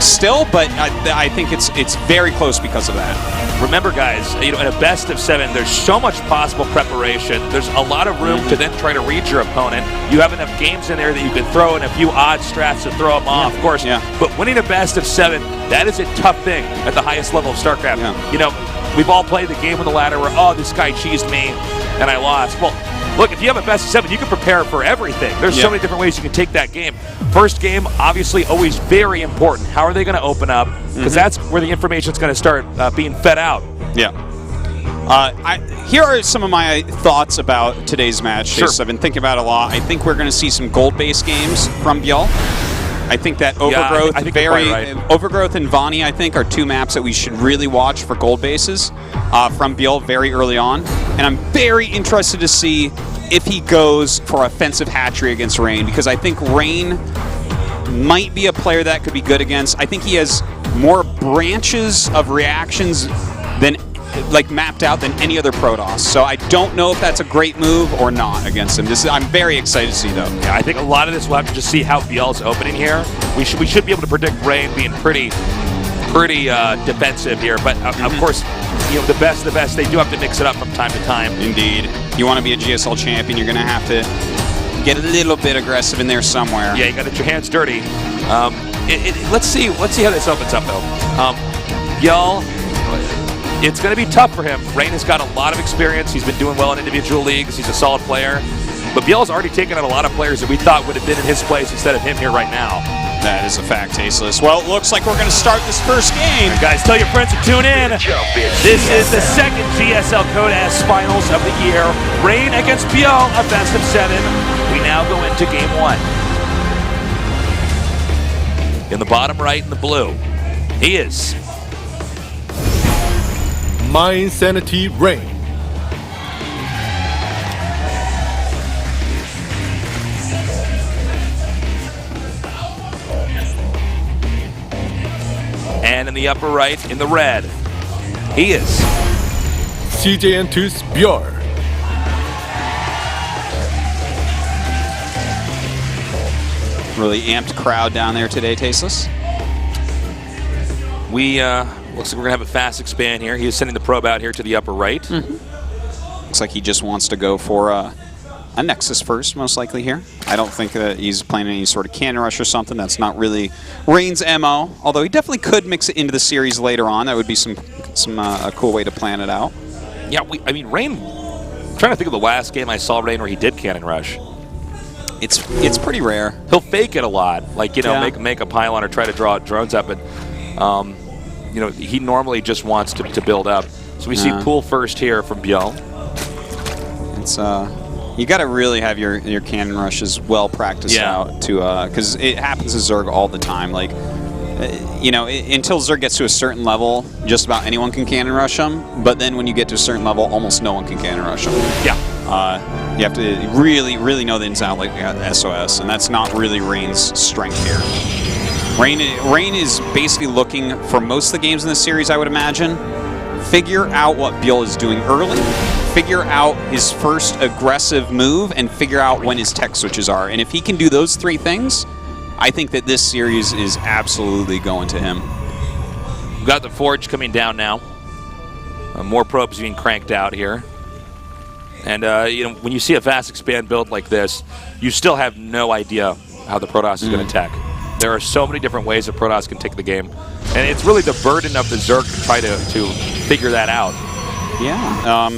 still, but I think it's very close because of that. Remember, guys, in a best of 7, there's so much possible preparation. There's a lot of room to then try to read your opponent. You have enough games in there that you can throw in a few odd strats to throw them off, of course. Yeah. But winning a best of 7, that is a tough thing at the highest level of StarCraft. Yeah. We've all played the game on the ladder where, this guy cheesed me and I lost. Well, look, if you have a best of 7, you can prepare for everything. There's so many different ways you can take that game. First game, obviously, always very important. How are they going to open up? Because that's where the information is going to start being fed out. Yeah. Here are some of my thoughts about today's match. Sure. I've been thinking about it a lot. I think we're going to see some gold-based games from Byul. I think that Overgrowth, I think right. Overgrowth and Vani, I think, are 2 maps that we should really watch for gold bases from Byul very early on. And I'm very interested to see if he goes for offensive hatchery against Rain, because I think Rain might be a player that could be good against. I think he has more branches of reactions than mapped out than any other Protoss. So I don't know if that's a great move or not against him. I'm very excited to see, though. Yeah, I think a lot of this we'll have to just see how Byul's opening here. We should be able to predict Rain being pretty defensive here. But of course, the best of the best, they do have to mix it up from time to time. Indeed. You want to be a GSL champion, you're going to have to get a little bit aggressive in there somewhere. Yeah, you got to get your hands dirty. Let's see how this opens up, though. Byul, it's going to be tough for him. Rain has got a lot of experience. He's been doing well in individual leagues. He's a solid player. But Byul's already taken out a lot of players that we thought would have been in his place instead of him here right now. That is a fact, Tasteless. Well, it looks like we're going to start this first game. Right, guys, tell your friends to tune in. This is the second GSL Code S Finals of the year. Rain against Byul, a best of 7. We now go into game 1. in the bottom right in the blue. He is. My Insanity Rain. And in the upper right, in the red, he is. CJN2's Byul. Really amped crowd down there today, Tasteless. We looks like we're gonna have a fast expand here. He is sending the probe out here to the upper right. Looks like he just wants to go for a Nexus first, most likely here. I don't think that he's playing any sort of cannon rush or something. That's not really Rain's MO. Although he definitely could mix it into the series later on. That would be a cool way to plan it out. Yeah, I mean, Rain. I'm trying to think of the last game I saw Rain where he did cannon rush. It's pretty rare. He'll fake it a lot, like Yeah. make a pylon or try to draw drones up, but he normally just wants to build up. So we see pool first here from Byul. It's you got to really have your cannon rushes well practiced out to because it happens to Zerg all the time. Like until Zerg gets to a certain level, just about anyone can cannon rush them. But then when you get to a certain level, almost no one can cannon rush them. Yeah. You have to really, really know the ins and outs, like SOS, and that's not really Rain's strength here. Rain is basically looking for most of the games in the series, I would imagine. Figure out what Byul is doing early, figure out his first aggressive move, and figure out when his tech switches are. And if he can do those three things, I think that this series is absolutely going to him. We've got the Forge coming down now. More probes being cranked out here. And when you see a fast expand build like this, you still have no idea how the Protoss is going to tech. There are so many different ways that Protoss can take the game, and it's really the burden of the Zerg to try to figure that out. Yeah,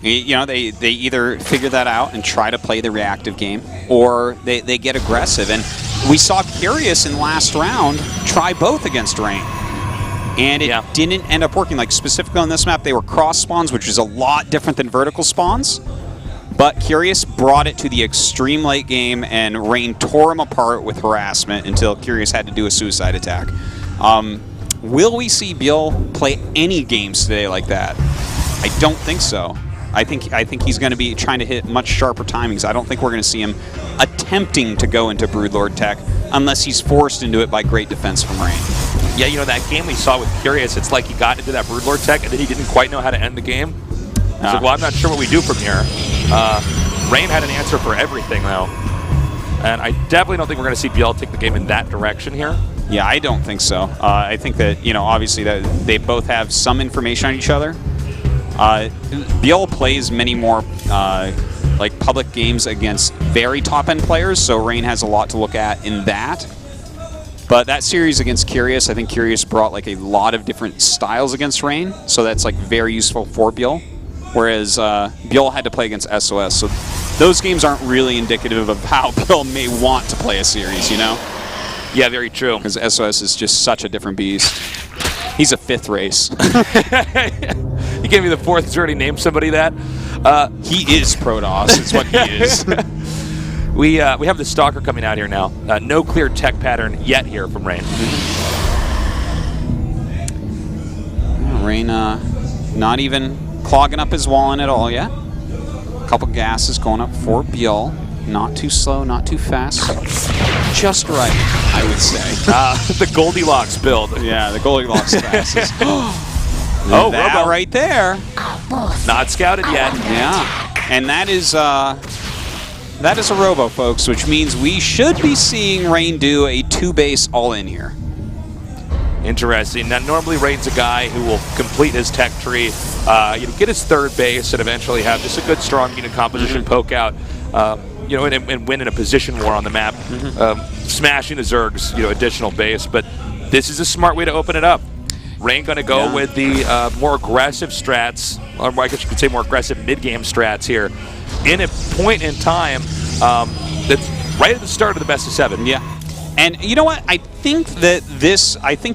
they either figure that out and try to play the reactive game, or they get aggressive. And we saw Curious in the last round try both against Rain. And it didn't end up working. Like specifically on this map, they were cross spawns, which is a lot different than vertical spawns. But Curious brought it to the extreme late game, and Rain tore him apart with harassment until Curious had to do a suicide attack. Will we see Byul play any games today like that? I don't think so. I think he's going to be trying to hit much sharper timings. I don't think we're going to see him attempting to go into Broodlord tech unless he's forced into it by great defense from Rain. Yeah, that game we saw with Curious, it's like he got into that Broodlord tech and then he didn't quite know how to end the game. He's like, well, I'm not sure what we do from here. Rain had an answer for everything, though. And I definitely don't think we're going to see Byul take the game in that direction here. Yeah, I don't think so. I think that, obviously that they both have some information on each other. Byul plays many more like public games against very top-end players, so Rain has a lot to look at in that. But that series against Curious, I think Curious brought like a lot of different styles against Rain, so that's like very useful for Byul. Whereas Byul had to play against SOS, so those games aren't really indicative of how Byul may want to play a series, Yeah, very true. Because SOS is just such a different beast. He's a fifth race. You gave me the fourth. Has already named somebody that? He is Protoss. It's what he is. We have the Stalker coming out here now. No clear tech pattern yet here from Rain. Rain not even clogging up his wallet at all yet. A couple gases going up for Byul. Not too slow, not too fast. Just right, I would say. The Goldilocks build. Yeah, the Goldilocks gases. Oh, that Robo. right there. Not scouted yet. Yeah, and that is a Robo, folks, which means we should be seeing Rain do a 2-base all-in here. Interesting. Now, normally Rain's a guy who will complete his tech tree, get his third base, and eventually have just a good, strong unit composition, poke out, and win in a position war on the map, smashing the Zerg's, additional base. But this is a smart way to open it up. Rain going to go with the more aggressive strats, or I guess you could say more aggressive mid-game strats here, in a point in time that's right at the start of the best of 7. Yeah. And you know what? I think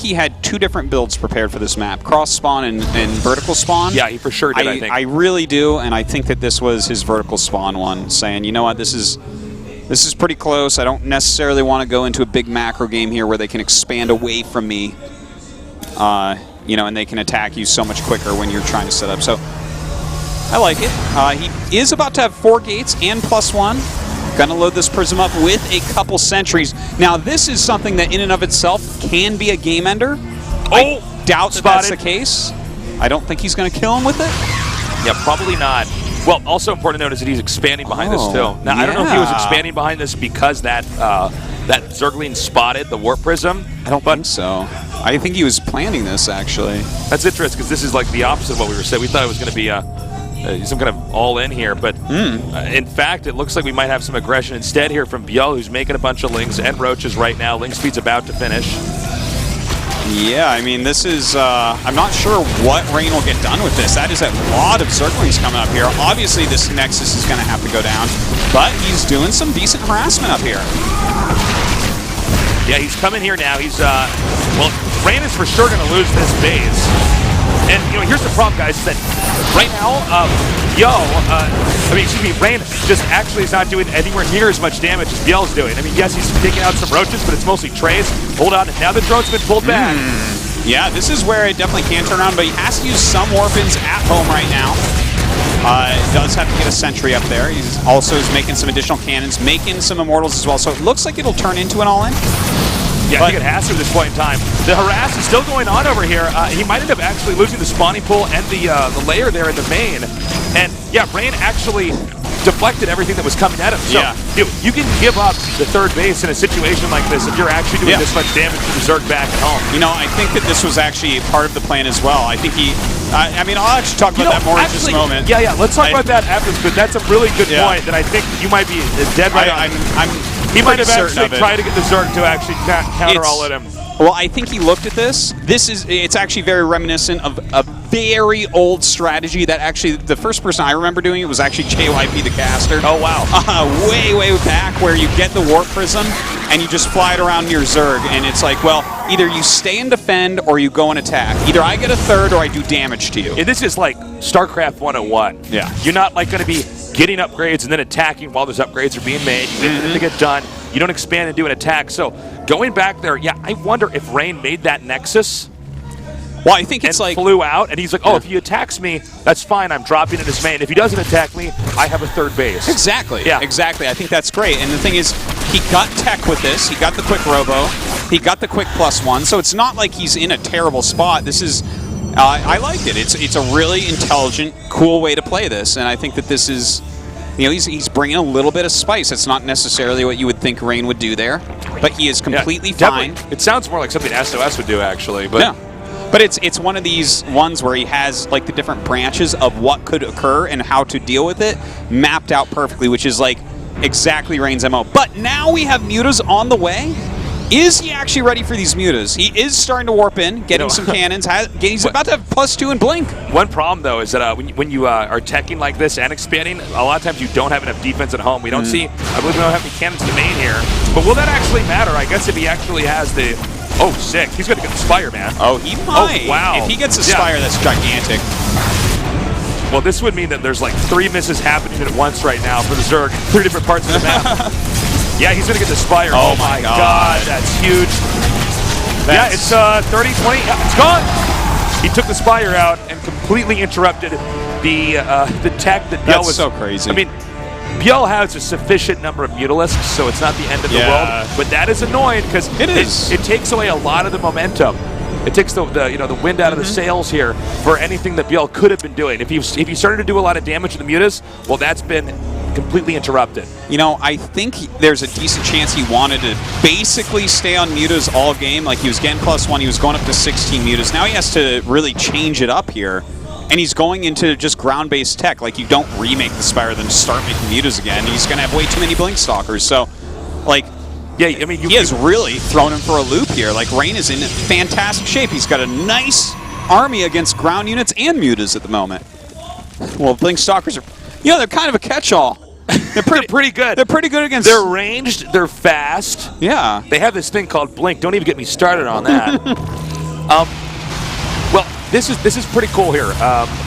he had 2 different builds prepared for this map, cross spawn and vertical spawn. Yeah, he for sure did, I think. I really do, and I think that this was his vertical spawn one, saying, you know what, this is This is pretty close. I don't necessarily want to go into a big macro game here where they can expand away from me. You know, and they can attack you so much quicker when you're trying to set up. So I like it. He is about to have 4 gates and +1. Gonna load this Prism up with a couple sentries. Now, this is something that in and of itself can be a game ender. I doubt that that's the case. I don't think he's gonna kill him with it. Yeah, probably not. Well, also important to note is that he's expanding behind this too. Now, I don't know if he was expanding behind this because that Zergling spotted the Warp Prism. I don't think so. I think he was planning this, actually. That's interesting because this is like the opposite of what we were saying. We thought it was going to be some kind of all-in here, but in fact, it looks like we might have some aggression instead here from Byul, who's making a bunch of Lings and Roaches right now. Ling Speed's about to finish. Yeah, I mean, this is, I'm not sure what Rain will get done with this. That is a lot of Zerglings coming up here. Obviously, this Nexus is going to have to go down, but he's doing some decent harassment up here. Yeah, he's coming here now. He's, well, Rain is for sure going to lose this base. And, you know, here's the problem, guys, is that right now, Rain just actually is not doing anywhere near as much damage as Byul's doing. I mean, yes, he's taking out some Roaches, but it's mostly Trays. Hold on, and now the drone's been pulled back. Yeah, this is where it definitely can turn around, but he has to use some Warpins at home right now. Does have to get a sentry up there. He's also making some additional cannons, making some Immortals as well, so it looks like it'll turn into an all-in. Yeah, I think it has to at this point in time. The harass is still going on over here. He might end up actually losing the spawning pool and the layer there in the main. And yeah, Rain actually deflected everything that was coming at him. So dude, you can give up the 3rd base in a situation like this if you're actually doing this much damage to the Zerg back at home. You know, I think that this was actually part of the plan as well. I think he, I mean, I'll actually talk about that more in just a moment. Yeah, let's talk about that after this, but that's a really good point that I think you might be dead right on. He might have actually tried to get the Zerg to actually counter all at him. Well, I think he looked at this. It's actually very reminiscent of a very old strategy that actually the first person I remember doing it was actually JYP the caster. Oh, wow. Way back where you get the Warp Prism and you just fly it around your Zerg and it's like, well, either you stay and defend or you go and attack. Either I get a 3rd or I do damage to you. Yeah, this is like StarCraft 101. Yeah. You're not like going to be getting upgrades and then attacking while those upgrades are being made. You wait for them to get done. You don't expand and do an attack. So going back there, yeah, I wonder if Rain made that Nexus. Well, I think it's like flew out, and he's like, oh, if he attacks me, that's fine. I'm dropping in his main. If he doesn't attack me, I have a 3rd base. Exactly. Yeah. Exactly. I think that's great. And the thing is, he got tech with this. He got the quick robo. He got the quick +1. So it's not like he's in a terrible spot. This is, I like it. It's a really intelligent, cool way to play this, and I think that this is, you know, he's bringing a little bit of spice. It's not necessarily what you would think Rain would do there, but he is completely fine. It sounds more like something SOS would do, actually. But but it's one of these ones where he has like the different branches of what could occur and how to deal with it mapped out perfectly, which is like exactly Rain's MO. But now we have mutas on the way. Is he actually ready for these mutas? He is starting to warp in, getting some cannons. He's about to have +2 in Blink. One problem, though, is that when you are teching like this and expanding, a lot of times you don't have enough defense at home. We don't see, I believe we don't have any cannons in the main here. But will that actually matter? I guess if he actually has the, oh, sick. He's going to get the Spire, man. Oh, he might. Oh, wow. If he gets a Spire, that's gigantic. Well, this would mean that there's like 3 misses happening at once right now for the Zerg. 3 different parts of the map. Yeah, he's going to get the Spire. Oh my God. That's huge. Yeah, it's 30, 20. Yeah, it's gone. He took the Spire out and completely interrupted the tech that Byul was. That's so crazy. I mean, Byul has a sufficient number of Mutalisks, so it's not the end of the world. But that is annoying because it takes away a lot of the momentum. It takes the wind out of the sails here for anything that Byul could have been doing. If he started to do a lot of damage to the mutas, well, that's been completely interrupted. You know, I think there's a decent chance he wanted to basically stay on mutas all game. Like, he was getting +1, he was going up to 16 mutas. Now he has to really change it up here. And he's going into just ground-based tech. Like, you don't remake the Spire, then start making mutas again. He's going to have way too many Blink Stalkers. So, like, yeah, I mean, he has really thrown him for a loop here. Like, Rain is in fantastic shape. He's got a nice army against ground units and mutas at the moment. Well, Blink Stalkers are, you know, they're kind of a catch-all. They're pretty good. They're pretty good against... They're ranged, they're fast. Yeah. They have this thing called Blink. Don't even get me started on that. Well, this is pretty cool here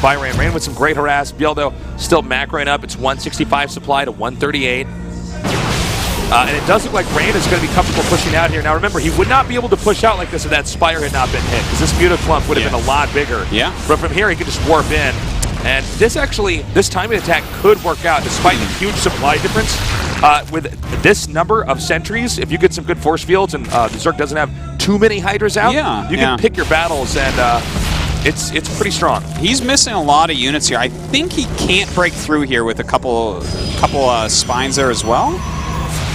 by Rain. Rain with some great harass. Byul, though, still macroing up. It's 165 supply to 138. And it does look like Rain is going to be comfortable pushing out here. Now remember, he would not be able to push out like this if that Spire had not been hit, because this Muta clump would have been a lot bigger. Yeah. But from here, he could just warp in. And this timing attack could work out despite the huge supply difference. With this number of sentries, if you get some good force fields and the Zerg doesn't have too many Hydras out, you can pick your battles, and it's pretty strong. He's missing a lot of units here. I think he can't break through here with a couple spines there as well.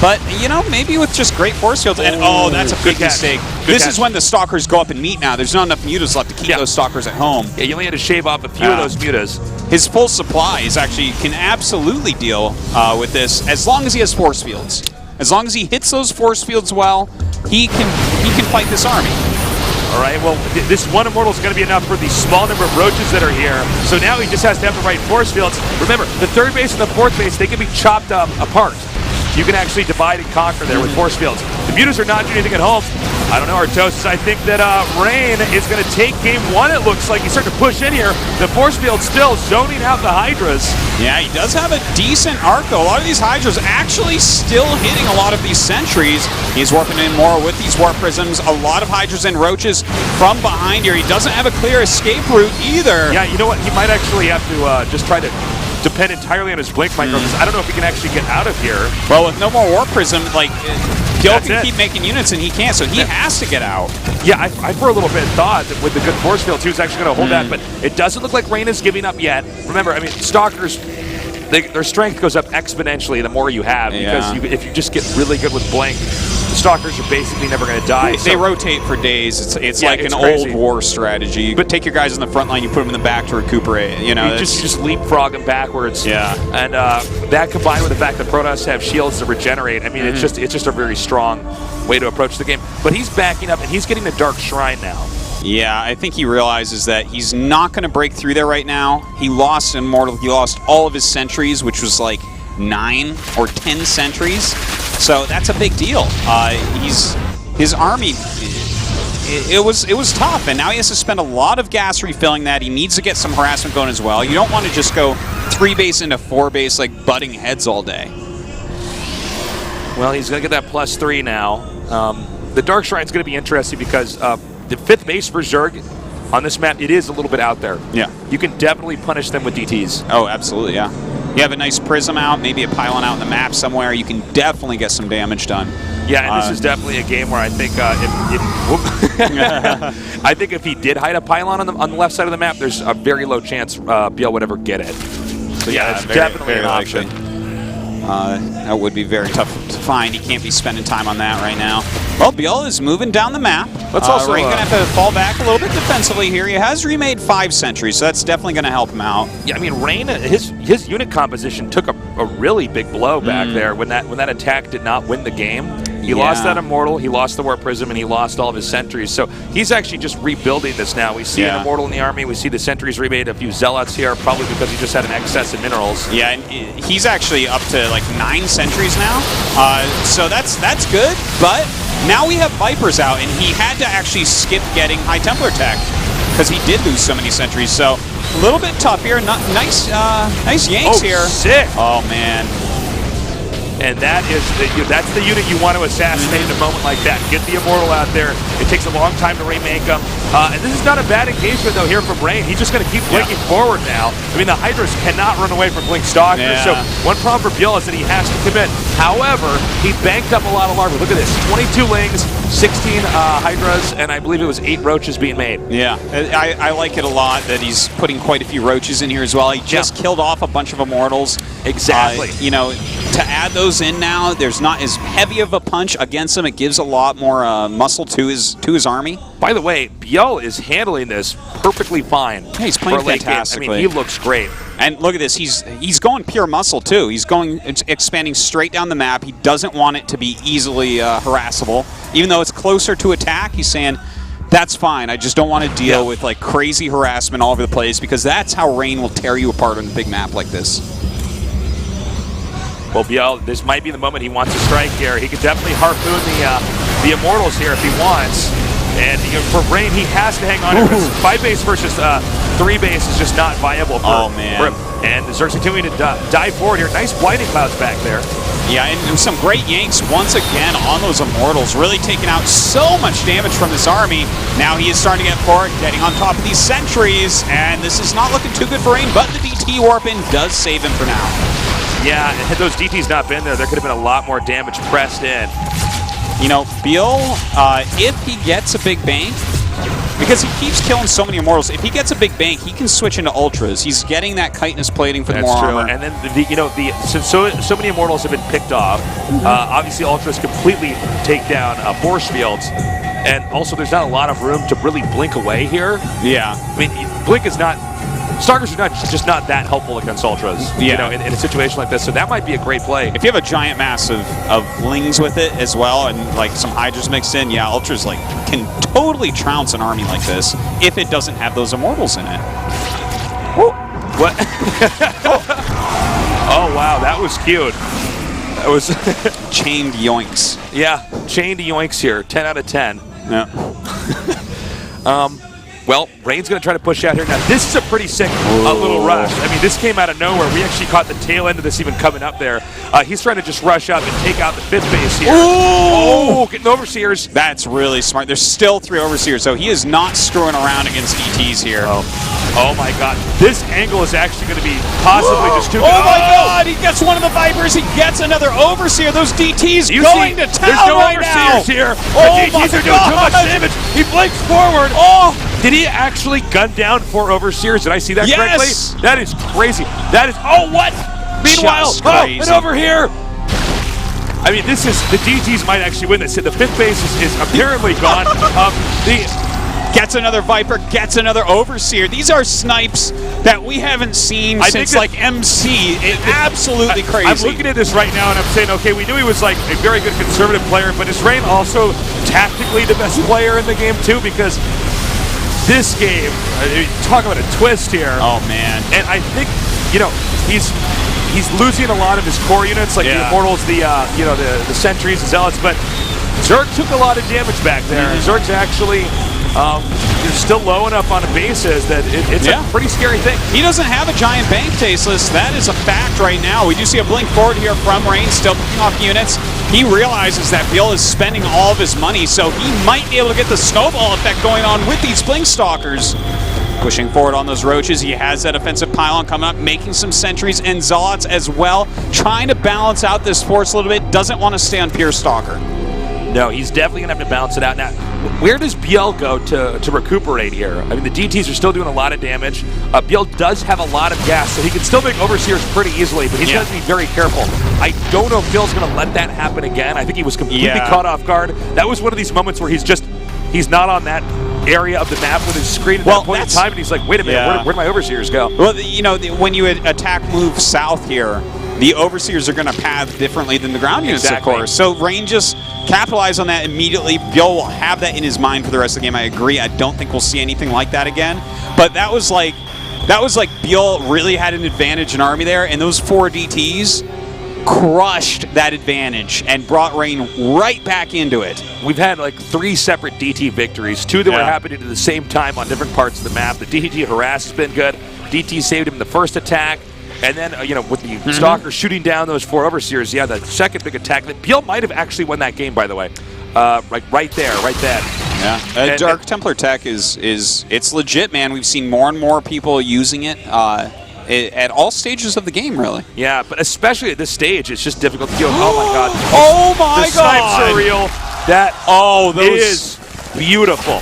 But, you know, maybe with just great force fields. And, that's a big mistake. This is when the Stalkers go up and meet now. There's not enough Mutas left to keep those Stalkers at home. Yeah, you only had to shave off a few of those Mutas. His full supply can absolutely deal with this as long as he has force fields. As long as he hits those force fields well, he can fight this army. All right, well, this one Immortal is going to be enough for the small number of roaches that are here. So now he just has to have the right force fields. Remember, the third base and the fourth base, they can be chopped apart. You can actually divide and conquer there with force fields. The Mutas are not doing anything at home. I don't know, Artosis. I think that Rain is going to take game one, it looks like. He's starting to push in here. The force field still zoning out the Hydras. Yeah, he does have a decent arc, though. A lot of these Hydras actually still hitting a lot of these sentries. He's warping in more with these warp prisms. A lot of Hydras and Roaches from behind here. He doesn't have a clear escape route either. Yeah, you know what? He might actually have to just try to depend entirely on his blink micro, because I don't know if he can actually get out of here. Well, with no more warp prism, like Gil can keep making units and he can't, so he has to get out. Yeah, I for a little bit thought that with the good force fields he was actually going to hold that, but it doesn't look like Rain is giving up yet. Remember, I mean, Stalkers, their strength goes up exponentially the more you have, because if you just get really good with blink, the Stalkers are basically never going to die. They rotate for days. It's like an crazy. old war strategy. But take your guys in the front line, you put them in the back to recuperate. You know, you just leapfrog them backwards. Yeah, and that combined with the fact that Protoss have shields to regenerate, I mean, it's just a very strong way to approach the game. But he's backing up and he's getting the Dark Shrine now. Yeah, I think he realizes that he's not going to break through there right now. He lost Immortal. He lost all of his sentries, which was like 9 or 10 sentries. So that's a big deal. His army, it was tough, and now he has to spend a lot of gas refilling that. He needs to get some harassment going as well. You don't want to just go 3 base into 4 base like butting heads all day. Well, he's going to get that +3 now. The Dark Shrine's going to be interesting because the 5th base for Zerg on this map, it is a little bit out there. Yeah. You can definitely punish them with DTs. Oh, absolutely, yeah. You have a nice prism out, maybe a pylon out in the map somewhere, you can definitely get some damage done. Yeah, and this is definitely a game where I think I think if he did hide a pylon on the left side of the map, there's a very low chance Byul would ever get it. So yeah, it's definitely an option. That would be very tough to find. He can't be spending time on that right now. Well, Byul is moving down the map. Let's also Rain gonna have to fall back a little bit defensively here. He has remade 5 sentries, so that's definitely gonna help him out. Yeah, I mean, Rain, his unit composition took a really big blow back there when that attack did not win the game. He lost that Immortal, he lost the Warp Prism, and he lost all of his sentries. So he's actually just rebuilding this now. We see an Immortal in the army, we see the sentries remade, a few Zealots here, probably because he just had an excess of minerals. Yeah, and he's actually up to like 9 sentries now. So that's good, but now we have Vipers out, and he had to actually skip getting High Templar tech because he did lose so many sentries. So a little bit tough here. Nice yanks here. Sick. Oh man. And that's the unit you want to assassinate in a moment like that. Get the Immortal out there. It takes a long time to remake them. And this is not a bad engagement, though, here from Rain. He's just going to keep blinking forward now. I mean, the Hydras cannot run away from Blink Stalkers. So one problem for Byul is that he has to commit. However, he banked up a lot of larvae. Look at this. 22 Lings, 16 Hydras, and I believe it was 8 Roaches being made. Yeah, I like it a lot that he's putting quite a few Roaches in here as well. He just killed off a bunch of Immortals. Exactly. You know, to add those in now, there's not as heavy of a punch against him. It gives a lot more muscle to his army. By the way, Byul is handling this perfectly fine. Yeah, he's playing fantastically. I mean, he looks great. And look at this. He's going pure muscle too. He's going expanding straight down the map. He doesn't want it to be easily harassable. Even though it's closer to attack, he's saying, that's fine. I just don't want to deal with like crazy harassment all over the place, because that's how Rain will tear you apart on a big map like this. Well, Byul, this might be the moment he wants to strike here. He could definitely harpoon the Immortals here if he wants. And for Rain, he has to hang on. It's 5 base versus 3 base is just not viable for man. And the Zerg's continuing to dive forward here. Nice blinding clouds back there. Yeah, and some great yanks once again on those Immortals, really taking out so much damage from this army. Now he is starting to get forward, getting on top of these sentries, and this is not looking too good for Rain, but the DT warp-in does save him for now. Yeah, and had those DTs not been there, there could have been a lot more damage pressed in. You know, Byul, if he gets a big bank, because he keeps killing so many Immortals, if he gets a big bank, he can switch into Ultras. He's getting that chitinous plating for the more armor. And then, since so many Immortals have been picked off, obviously Ultras completely take down force fields. And also, there's not a lot of room to really blink away here. Yeah. I mean, blink is not... Starkers are just not that helpful against Ultras, you know, in a situation like this. So that might be a great play. If you have a giant mass of Lings with it as well, and like some Hydras mixed in, yeah, Ultras like can totally trounce an army like this if it doesn't have those Immortals in it. Woo. What? Oh wow, that was cute. That was chained yoinks. Yeah, chained yoinks here. 10 out of 10. Yeah. Well, Rain's going to try to push out here. Now, this is a pretty sick little rush. I mean, this came out of nowhere. We actually caught the tail end of this even coming up there. He's trying to just rush up and take out the 5th base here. Oh, getting Overseers. That's really smart. There's still 3 Overseers, so he is not screwing around against DTs here. Oh my god. This angle is actually going to be possibly just too good. Oh my god, he gets one of the Vipers. He gets another Overseer. Those DTs going to town there's no right now. Overseers here. Oh the DTs are doing too much damage. He blinks forward. Oh! Did he actually gun down 4 Overseers? Did I see that correctly? That is crazy. That is... Oh, what? Meanwhile, and over here... I mean, this is... The DTs might actually win this. The 5th base is apparently gone. Gets another Viper, gets another Overseer. These are snipes that we haven't seen since, like, MC. Absolutely crazy. I'm looking at this right now, and I'm saying, okay, we knew he was, like, a very good conservative player, but is Rain also tactically the best player in the game, too? Because this game, talk about a twist here. Oh, man. And I think, you know, he's losing a lot of his core units, like the Immortals, the Sentries, the Zealots, but Zerg took a lot of damage back there. Zerg's actually... You're still low enough on a basis that it's a pretty scary thing. He doesn't have a giant bank, Tasteless. That is a fact right now. We do see a blink forward here from Rain, still picking off units. He realizes that Byul is spending all of his money, so he might be able to get the snowball effect going on with these blink stalkers. Pushing forward on those roaches, he has that offensive pylon coming up, making some sentries and zealots as well, trying to balance out this force a little bit. Doesn't want to stay on pure stalker. No, he's definitely going to have to balance it out. Now, where does Byul go to recuperate here? I mean, the DTs are still doing a lot of damage. Byul does have a lot of gas, so he can still make Overseers pretty easily, but he's going to be very careful. I don't know if Byul's going to let that happen again. I think he was completely caught off guard. That was one of these moments where he's not on that area of the map with his screen at that point in time, and he's like, wait a minute, where do my Overseers go? Well, you know, when you attack move south here, the Overseers are going to path differently than the ground units, of course. So Rain just capitalize on that immediately. Byul will have that in his mind for the rest of the game. I agree. I don't think we'll see anything like that again. But that was like Byul really had an advantage in army there, and those 4 DTs crushed that advantage and brought Rain right back into it. We've had like 3 separate DT victories, 2 that were happening at the same time on different parts of the map. The DT harass has been good. DT saved him in the first attack. And then, with the Stalker shooting down those 4 Overseers, the second big attack. Byul might have actually won that game, by the way. Right there, right then. Yeah, Dark Templar tech it's legit, man. We've seen more and more people using it at all stages of the game, really. Yeah, but especially at this stage, it's just difficult to deal with. Oh my god. Oh my god. The snipes are real. Is beautiful.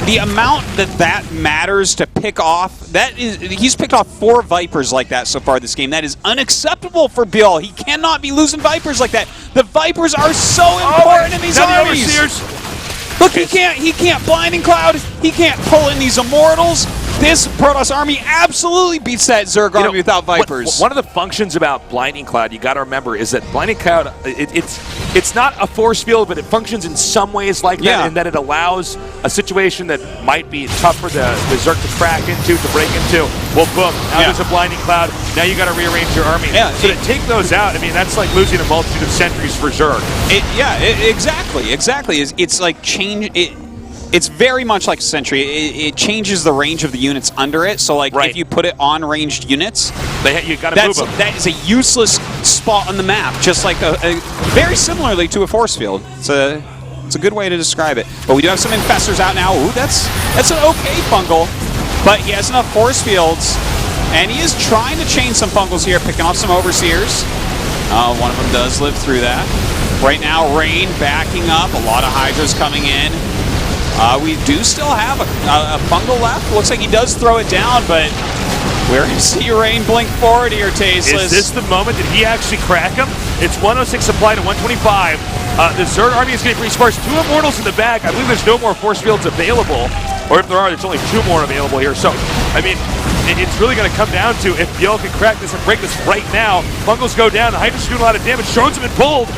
The amount that matters to pick off, he's picked off 4 Vipers like that so far this game. That is unacceptable for Byul. He cannot be losing Vipers like that. The Vipers are so important in these armies. Look, he can't Blinding Cloud. He can't pull in these Immortals. This Protoss army absolutely beats that Zerg army without Vipers. One of the functions about Blinding Cloud, you got to remember, is that Blinding Cloud, it's not a force field, but it functions in some ways like that, in that it allows a situation that might be tough for the Zerg to crack into, to break into. Well, boom, now there's a Blinding Cloud. Now you got to rearrange your army. So to take those out, I mean, that's like losing a multitude of sentries for Zerg. Exactly. It's like change. it's very much like Sentry. It changes the range of the units under it. So, like, if you put it on ranged units, you got to move them. That is a useless spot on the map, just like very similarly to a force field. It's a good way to describe it. But we do have some infestors out now. Ooh, that's an okay fungal, but he has enough force fields, and he is trying to chain some fungals here, picking off some overseers. One of them does live through that. Right now, Rain backing up. A lot of Hydras coming in. We do still have a fungal left. Looks like he does throw it down, but we're going to see Rain blink forward here, Tasteless. Is this the moment? Did he actually crack him? It's 106 supply to 125. The Zerd army is getting pretty sparse. 2 Immortals in the back. I believe there's no more force fields available. Or if there are, there's only 2 more available here. So, I mean, it's really going to come down to if Byul can crack this and break this right now. Fungals go down. The Hydra's doing a lot of damage. Drones have been pulled.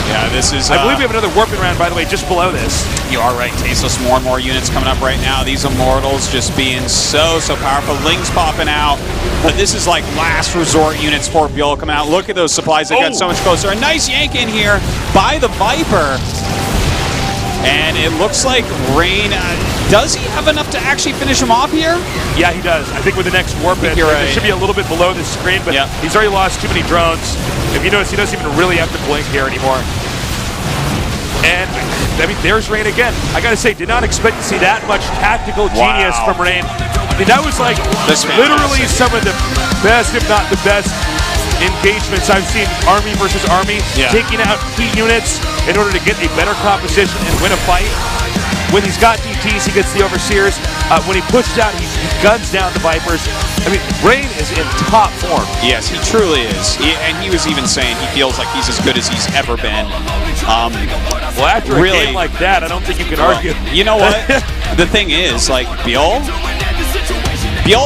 Yeah, this is... I believe we have another warping round, by the way, just below this. You are right, Tasteless. More and more units coming up right now. These Immortals just being so powerful. Lings popping out. But this is like last resort units for Byul coming out. Look at those supplies that got so much closer. A nice yank in here by the Viper. And it looks like Rain, does he have enough to actually finish him off here? Yeah, he does. I think with the next warp it should be a little bit below the screen, but he's already lost too many drones. If you notice, he doesn't even really have to blink here anymore. And, I mean, there's Rain again. I gotta say, did not expect to see that much tactical genius from Rain. I mean, that was like literally some of the best, if not the best, engagements I've seen Army versus Army, taking out key units in order to get a better composition and win a fight. When he's got DTs, he gets the Overseers. When he pushes out, he guns down the Vipers. I mean, Rain is in top form. Yes, he truly is. And he was even saying he feels like he's as good as he's ever been. Well, after a game like that, I don't think you can argue. You know what? The thing is, like, Byul,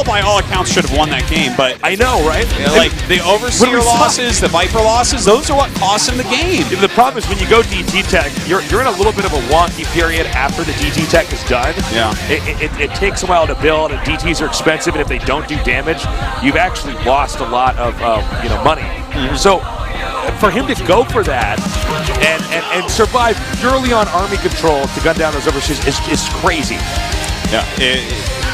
by all accounts, should have won that game, but... I know, right? Like, the Overseer losses, the Viper losses, those are what cost him the game. The problem is when you go DT tech, you're in a little bit of a wonky period after the DT tech is done. Yeah. It takes a while to build, and DTs are expensive, and if they don't do damage, you've actually lost a lot of money. So for him to go for that and survive purely on army control to gun down those Overseers is crazy. Yeah.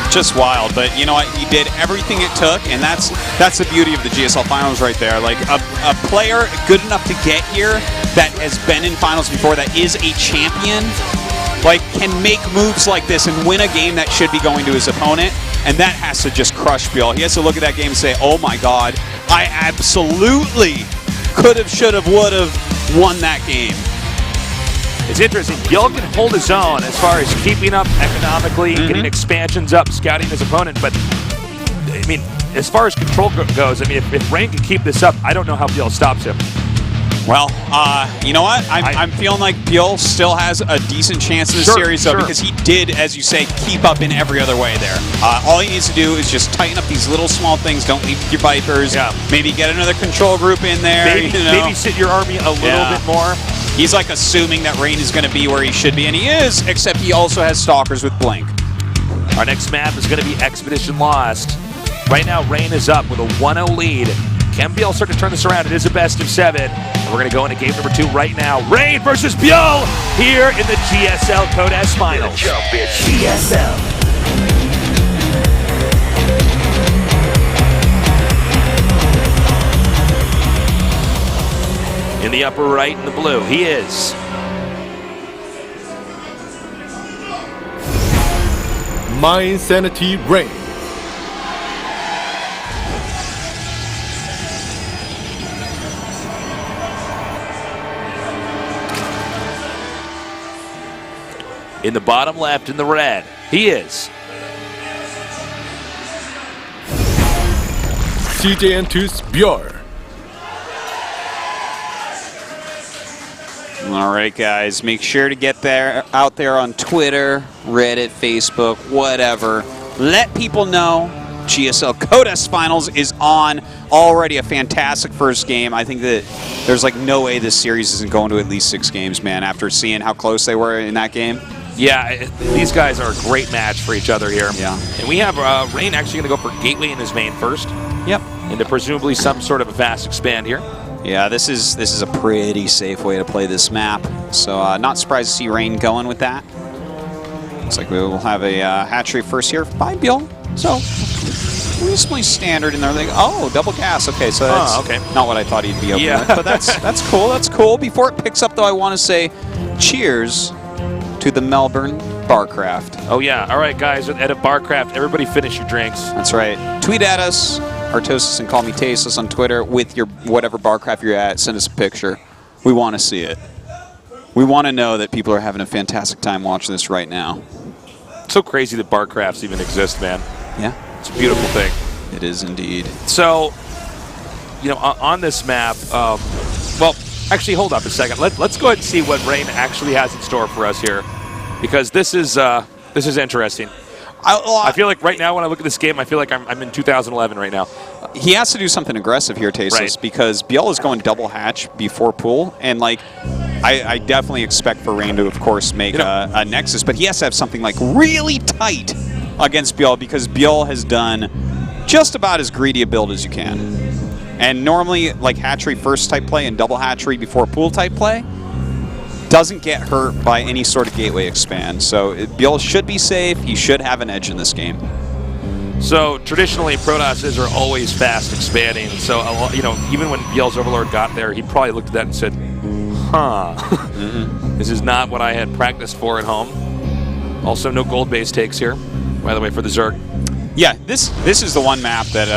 Just wild, but you know what? He did everything it took, and that's the beauty of the GSL Finals right there. Like a player good enough to get here that has been in finals before, that is a champion, like can make moves like this and win a game that should be going to his opponent, and that has to just crush Byul. He has to look at that game and say, "Oh my God, I absolutely could have, should have, would have won that game." It's interesting. Byul can hold his own as far as keeping up economically, getting expansions up, scouting his opponent. But, I mean, as far as control goes, I mean, if Rain can keep this up, I don't know how Byul stops him. Well, you know what? I'm feeling like Byul still has a decent chance in this series, though, because he did, as you say, keep up in every other way there. All he needs to do is just tighten up these little small things. Don't leave your Vipers. Maybe get another control group in there. Maybe sit your army a little bit more. He's like assuming that Rain is going to be where he should be, and he is, except he also has Stalkers with Blink. Our next map is going to be Expedition Lost. Right now, Rain is up with a 1-0 lead. Can Byul start to turn this around? It is a best of 7. And we're going to go into game number 2 right now. Rain versus Byul here in the GSL Code S Finals. GSL. In the upper right in the blue, he is My Insanity Rain. in the bottom left in the red. He is CJN2's Byul. All right, guys, make sure to get out there on Twitter, Reddit, Facebook, whatever. Let people know GSL Code S Finals is on. Already a fantastic first game. I think that there's like no way this series isn't going to at least 6 games, man, after seeing how close they were in that game. Yeah, these guys are a great match for each other here. Yeah. And we have Rain actually going to go for Gateway in his main first. Yep. Into presumably some sort of a fast expand here. Yeah, this is a pretty safe way to play this map. So not surprised to see Rain going with that. Looks like we will have a hatchery first here by Byul. So reasonably standard in there. Oh, double gas. Okay, so that's not what I thought he'd be opening with, but that's cool. That's cool. Before it picks up, though, I want to say cheers to the Melbourne Barcraft. Oh, yeah. All right, guys, at Barcraft, everybody finish your drinks. That's right. Tweet at us, Artosis, and call me Tasteless on Twitter with your whatever Barcraft you're at. Send us a picture. We want to see it. We want to know that people are having a fantastic time watching this right now. It's so crazy that Barcrafts even exist, man. Yeah. It's a beautiful thing. It is indeed. So, you know, on this map, well, actually, hold up a second. Let's go ahead and see what Rain actually has in store for us here, because this is interesting. I feel like right now when I look at this game, I feel like I'm in 2011 right now. He has to do something aggressive here, Tasteless, because Byul is going double hatch before pool, and like I definitely expect for Rain to, of course, make a Nexus, but he has to have something like really tight against Byul, because Byul has done just about as greedy a build as you can. And normally, like hatchery first type play and double hatchery before pool type play doesn't get hurt by any sort of gateway expand. So Byul should be safe. He should have an edge in this game. So traditionally, Protosses are always fast expanding. So you know, even when Byul's Overlord got there, he probably looked at that and said, "Huh, this is not what I had practiced for at home." Also, no gold base takes here, by the way, for the Zerg. Yeah, this is the one map that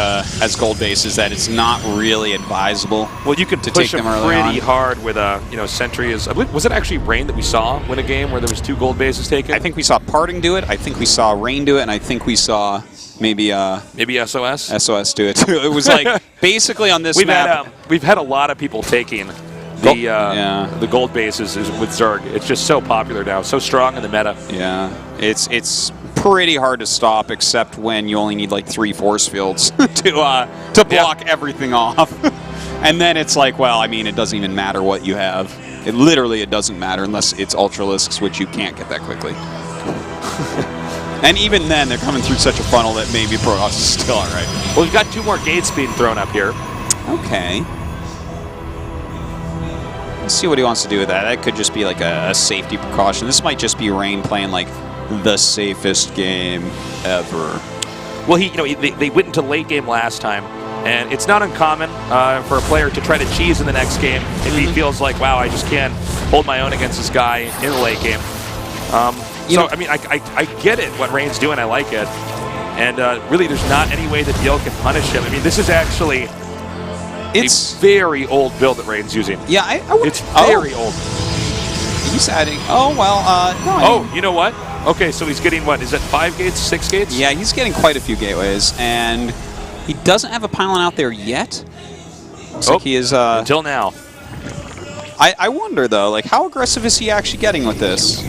has gold bases that it's not really advisable. Well, you could push them pretty hard with you know, Sentry is. I believe, was it actually Rain that we saw win a game where there was 2 gold bases taken? I think we saw Parting do it. I think we saw Rain do it, and I think we saw maybe SOS. SOS do it too. It was like basically on this map. We've had a lot of people taking the gold bases with Zerg. It's just so popular now, so strong in the meta. Yeah, it's pretty hard to stop, except when you only need like 3 force fields to block everything off. And then it's like, well, I mean, it doesn't even matter what you have. It doesn't matter unless it's Ultralisks, which you can't get that quickly. And even then, they're coming through such a funnel that maybe Protoss is still all right. Well, we've got 2 more gates being thrown up here. Okay. Let's see what he wants to do with that. That could just be like a safety precaution. This might just be Rain playing like the safest game ever. Well, they went into late game last time, and it's not uncommon for a player to try to cheese in the next game if he feels like, wow, I just can't hold my own against this guy in the late game. I mean, I get it, what Rain's doing. I like it. And really, there's not any way that Byul can punish him. I mean, this is actually a very old build that Rain's using. Yeah, it's very old. He's adding, no, you know what? Okay, so he's getting, what, is that 5 gates, 6 gates? Yeah, he's getting quite a few gateways, and he doesn't have a pylon out there yet. Looks like he is... until now. I wonder, though, like, how aggressive is he actually getting with this?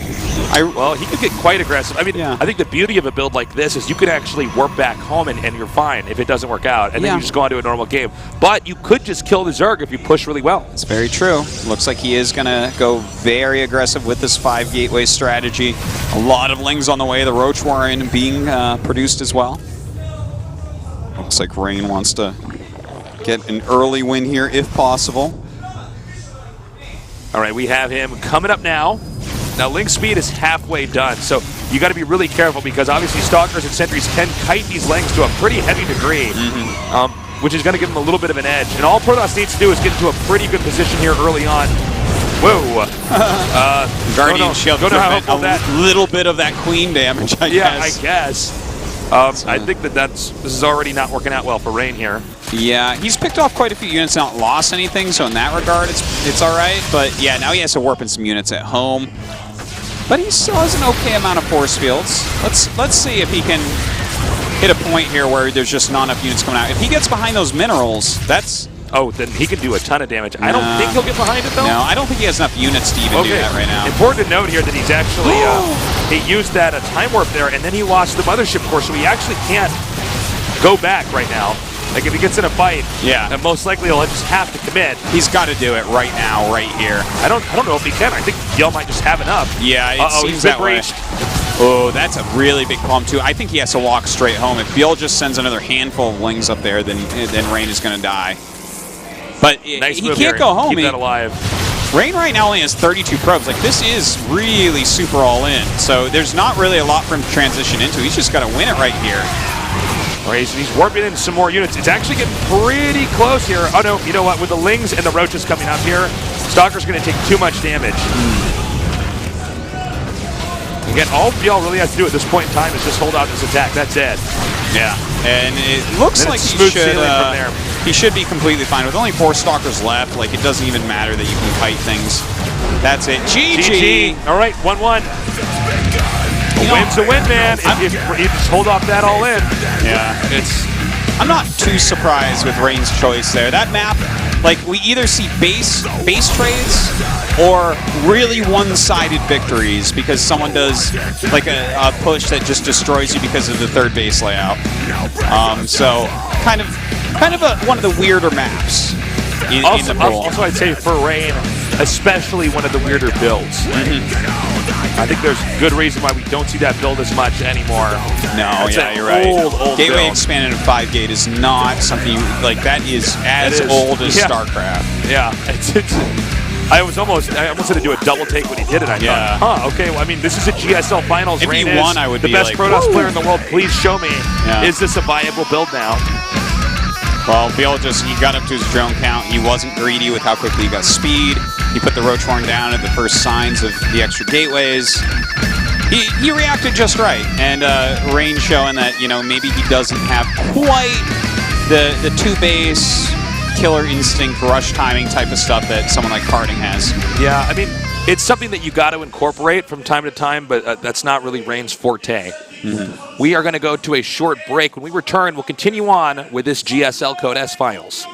Well, he could get quite aggressive. I mean, I think the beauty of a build like this is you can actually warp back home and you're fine if it doesn't work out. And then you just go on to a normal game. But you could just kill the Zerg if you push really well. It's very true. Looks like he is going to go very aggressive with this 5 gateway strategy. A lot of Lings on the way. The Roach Warren being produced as well. Looks like Rain wants to get an early win here if possible. All right, we have him coming up now. Now, Link speed is halfway done, so you got to be really careful because obviously Stalkers and Sentries can kite these Lings to a pretty heavy degree, which is going to give them a little bit of an edge. And all Protoss needs to do is get into a pretty good position here early on. Whoa. Guardian Shield don't know how helpful a little bit of that Queen damage, I guess. Yeah, I guess. I think this is already not working out well for Rain here. Yeah, he's picked off quite a few units, not lost anything, so in that regard, it's all right. But yeah, now he has to warp in some units at home. But he still has an okay amount of force fields. Let's see if he can hit a point here where there's just not enough units coming out. If he gets behind those minerals, that's... Oh, then he can do a ton of damage. I don't think he'll get behind it, though. No, I don't think he has enough units to even do that right now. Important to note here that he's actually... he used that time warp there, and then he lost the mothership core, so he actually can't go back right now. Like, if he gets in a fight, then most likely he'll just have to commit. He's got to do it right now, right here. I don't know if he can. I think Byul might just have enough. Yeah, it seems that way. Oh, that's a really big problem, too. I think he has to walk straight home. If Byul just sends another handful of Lings up there, then Rain is going to die. But nice he can't go home. Keep that alive. Rain right now only has 32 probes. Like, this is really super all in. So there's not really a lot for him to transition into. He's just got to win it right here. He's warping in some more units. It's actually getting pretty close here. Oh no, you know what? With the Lings and the Roaches coming up here, Stalker's going to take too much damage. Again, all Byul really has to do at this point in time is just hold out his attack. That's it. Yeah, and it looks like he should be completely fine. With only 4 Stalkers left, like, it doesn't even matter that you can kite things. That's it. GG! All right, 1-1. A win's a win, man. If you just hold off that all in. Yeah. I'm not too surprised with Rain's choice there. That map, like, we either see base trades or really one-sided victories because someone does like a push that just destroys you because of the third base layout. So kind of one of the weirder maps in the pool. Also, I'd say for Rain, especially one of the weirder builds. I think there's good reason why we don't see that build as much anymore. No, That's you're right. Old Gateway build. expanded to 5 gate is not something like that is as old as StarCraft. Yeah, I almost had to do a double take when he did it. I thought, okay. Well, I mean, this is a GSL Finals. If Rain he won, I would the be best like, Protoss woo! player in the world. Please show me. Is this a viable build now? Well, Byul he got up to his drone count. He wasn't greedy with how quickly he got speed. He put the Roach Horn down at the first signs of the extra gateways. He reacted just right, and Rain showing that, you know, maybe he doesn't have quite the 2-base killer instinct, rush timing type of stuff that someone like Carding has. Yeah, I mean, it's something that you got to incorporate from time to time, but that's not really Rain's forte. We are going to go to a short break. When we return, we'll continue on with this GSL Code S Finals.